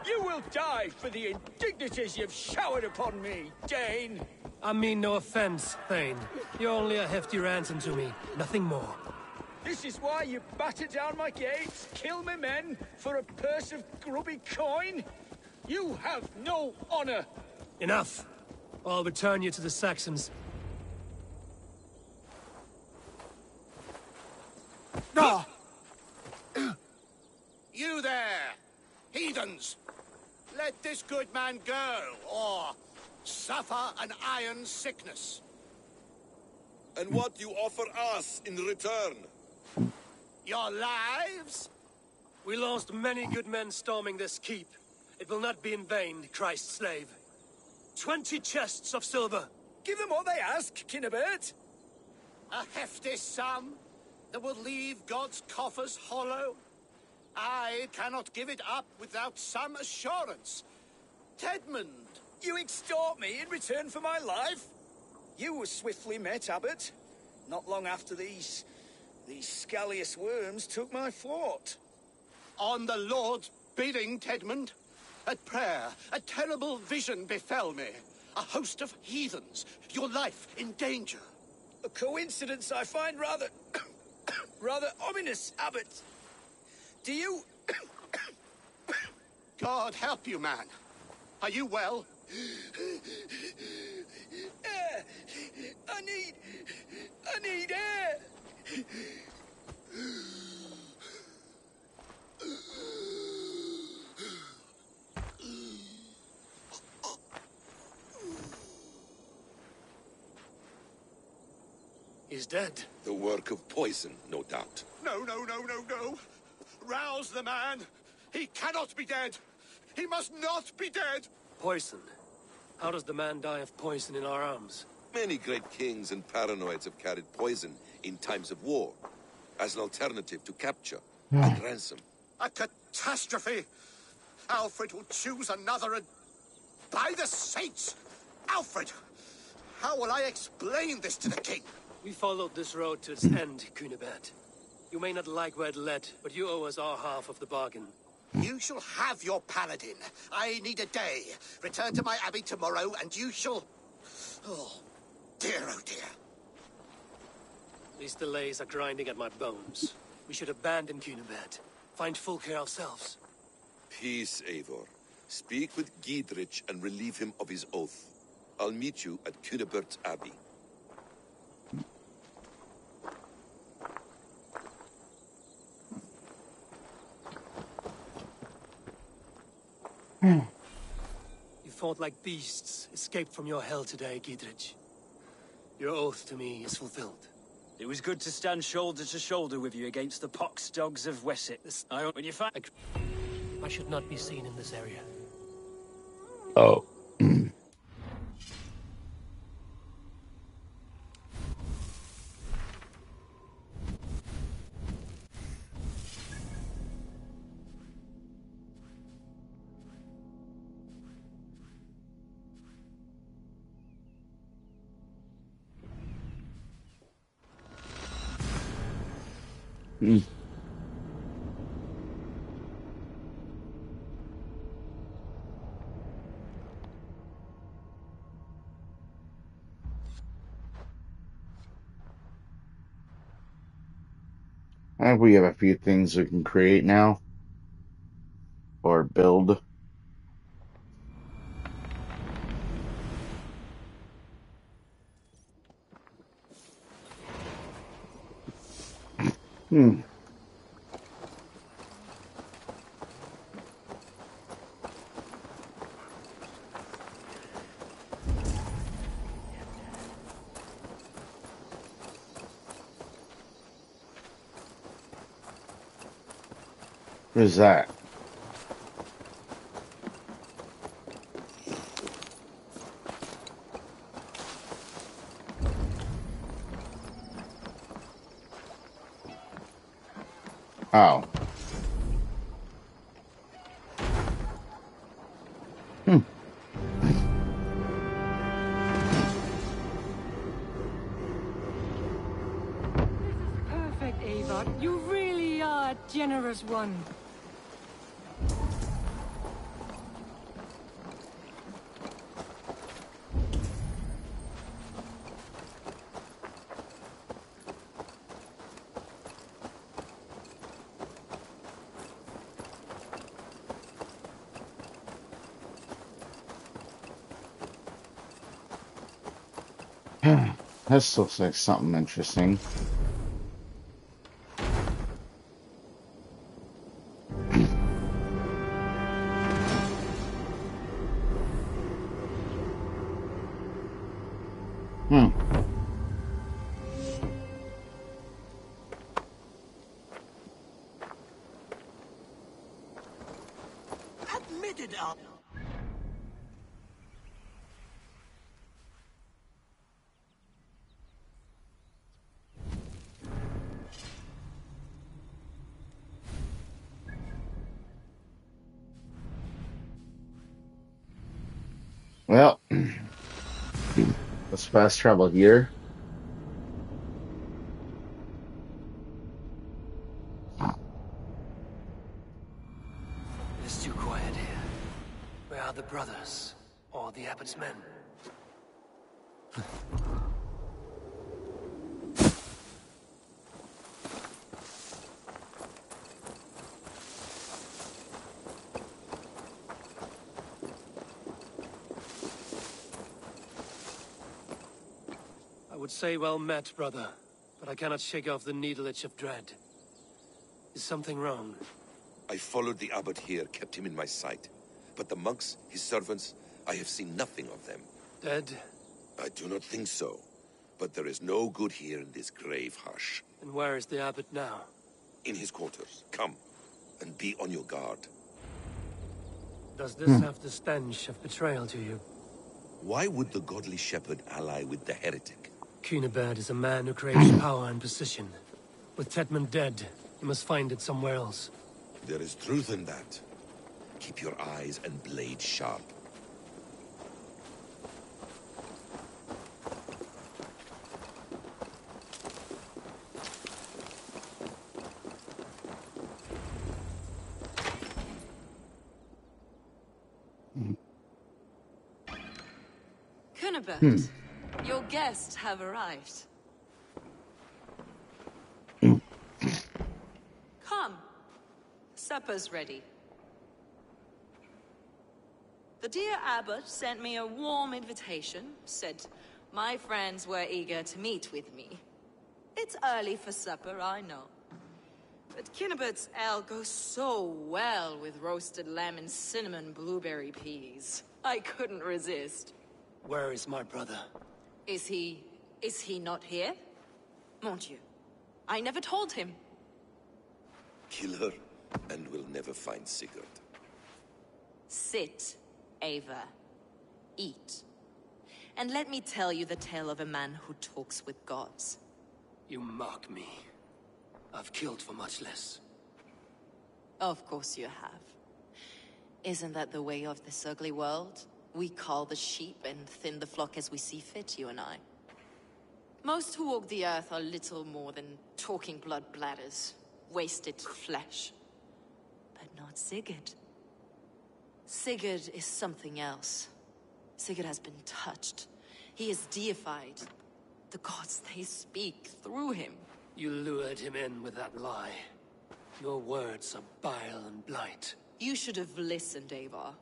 You will die for the indignities you've showered upon me, Dane. I mean no offense, Thane. You're only a hefty ransom to me, nothing more. This is why you batter down my gates, kill me men, for a purse of grubby coin? You have no honor! Enough! I'll return you to the Saxons. Ah! You there! Heathens! Let this good man go, or suffer an iron sickness. And what you offer us in return? Your lives? We lost many good men storming this keep. It will not be in vain, Christ's slave. 20 chests of silver. Give them what they ask, Kinnebert. A hefty sum that will leave God's coffers hollow? I cannot give it up without some assurance. Tedmund! You extort me in return for my life? You were swiftly met, Abbot. Not long after these scallious worms took my fort. On the Lord's bidding, Tedmund. At prayer, a terrible vision befell me. A host of heathens, your life in danger. A coincidence I find rather... rather ominous, Abbot. Do you... God help you, man. Are you well? Air! I need air! He's dead. The work of poison, no doubt. No. Rouse the man. He cannot be dead. He must not be dead. Poison. How does the man die of poison in our arms? Many great kings and paranoids have carried poison in times of war, as an alternative to capture and ransom. A catastrophe. Alfred will choose another and... By the saints! Alfred! How will I explain this to the king? We followed this road to its end, Cunibert. You may not like where it led, but you owe us our half of the bargain. You shall have your paladin. I need a day. Return to my abbey tomorrow, and you shall... Oh dear. These delays are grinding at my bones. We should abandon Cunibert. Find Fulke ourselves. Peace, Eivor. Speak with Giedrich and relieve him of his oath. I'll meet you at Cunebert's Abbey. You fought like beasts, escaped from your hell today, Giedrich. Your oath to me is fulfilled. It was good to stand shoulder to shoulder with you against the pox dogs of Wessex. When you fight... I should not be seen in this area. Oh. We have a few things we can create now or build. What is that? Oh. Perfect, Eivor. You really are a generous one. This looks like something interesting. Hmm. Admitted up. Well, let's fast travel here. It's too quiet here. Where are the brothers? Or the abbot's men? I would say well met, brother. But I cannot shake off the needle itch of dread. Is something wrong? I followed the abbot here, kept him in my sight. But the monks, his servants, I have seen nothing of them. Dead? I do not think so. But there is no good here in this grave hush. And where is the abbot now? In his quarters. Come, and be on your guard. Does this have the stench of betrayal to you? Why would the godly shepherd ally with the heretic? Cunibert is a man who craves power and position. With Tedman dead, he must find it somewhere else. There is truth in that. Keep your eyes and blade sharp. Cunibert, your guests have arrived. Come. Supper's ready. The dear abbot sent me a warm invitation, said my friends were eager to meet with me. It's early for supper, I know. But Cunibert's ale goes so well with roasted lamb and cinnamon blueberry peas. I couldn't resist. Where is my brother? Is he not here? Mon Dieu, I never told him. Kill her, and we'll never find Sigurd. Sit, Ava. Eat. And let me tell you the tale of a man who talks with gods. You mock me. I've killed for much less. Of course you have. Isn't that the way of this ugly world? We cull the sheep and thin the flock as we see fit, you and I. Most who walk the earth are little more than talking blood bladders, wasted flesh. But not Sigurd. Sigurd is something else. Sigurd has been touched. He is deified. The gods, they speak through him. You lured him in with that lie. Your words are bile and blight. You should have listened, Avar.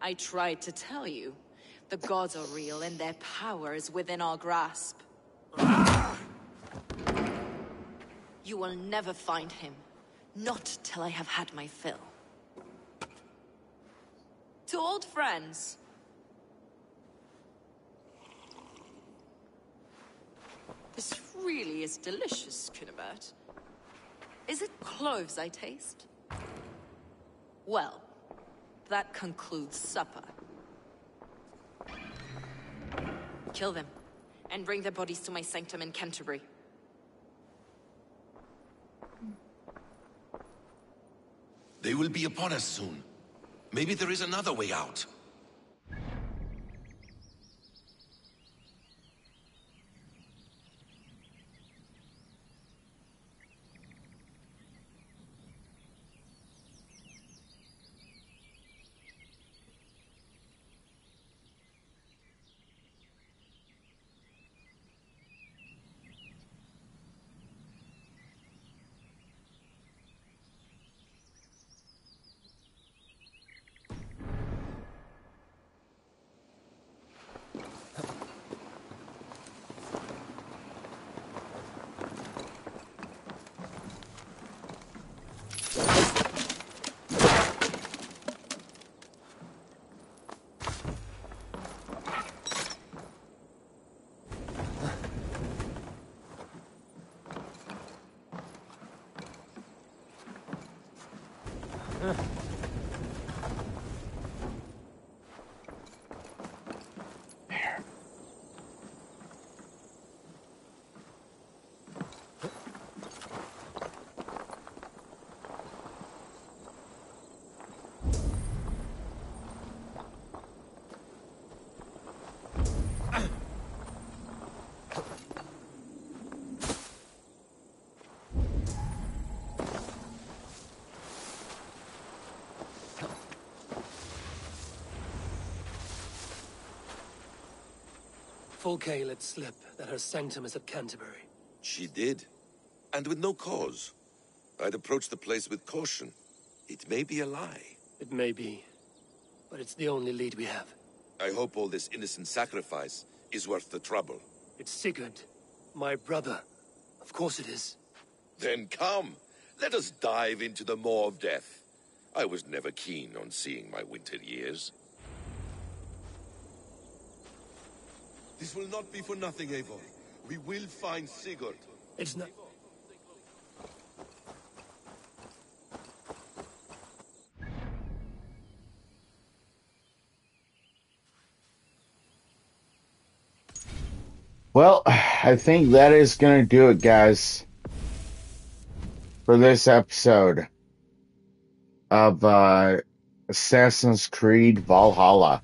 I tried to tell you. The gods are real and their power is within our grasp. You will never find him. Not till I have had my fill. To old friends. This really is delicious, Cunibert. Is it cloves I taste? Well, that concludes supper. Kill them, and bring their bodies to my sanctum in Canterbury. They will be upon us soon. Maybe there is another way out. Fulke let slip that her sanctum is at Canterbury. She did, and with no cause. I'd approach the place with caution. It may be a lie. It may be, but it's the only lead we have. I hope all this innocent sacrifice is worth the trouble. It's Sigurd, my brother. Of course it is. Then come, let us dive into the maw of death. I was never keen on seeing my winter years. This will not be for nothing, Eivor. We will find Sigurd. It's not... Well, I think that is going to do it, guys, for this episode of Assassin's Creed Valhalla.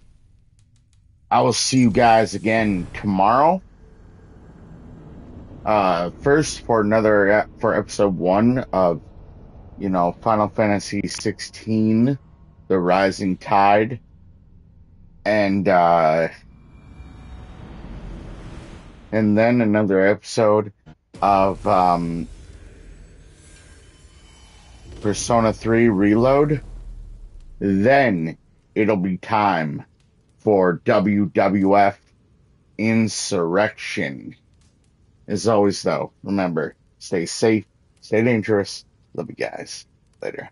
I will see you guys again tomorrow. First for episode 1 of, Final Fantasy 16, The Rising Tide. And then another episode of Persona 3 Reload. Then it'll be time for WWF Insurrection. As always, though, remember, stay safe, stay dangerous. Love you guys. Later.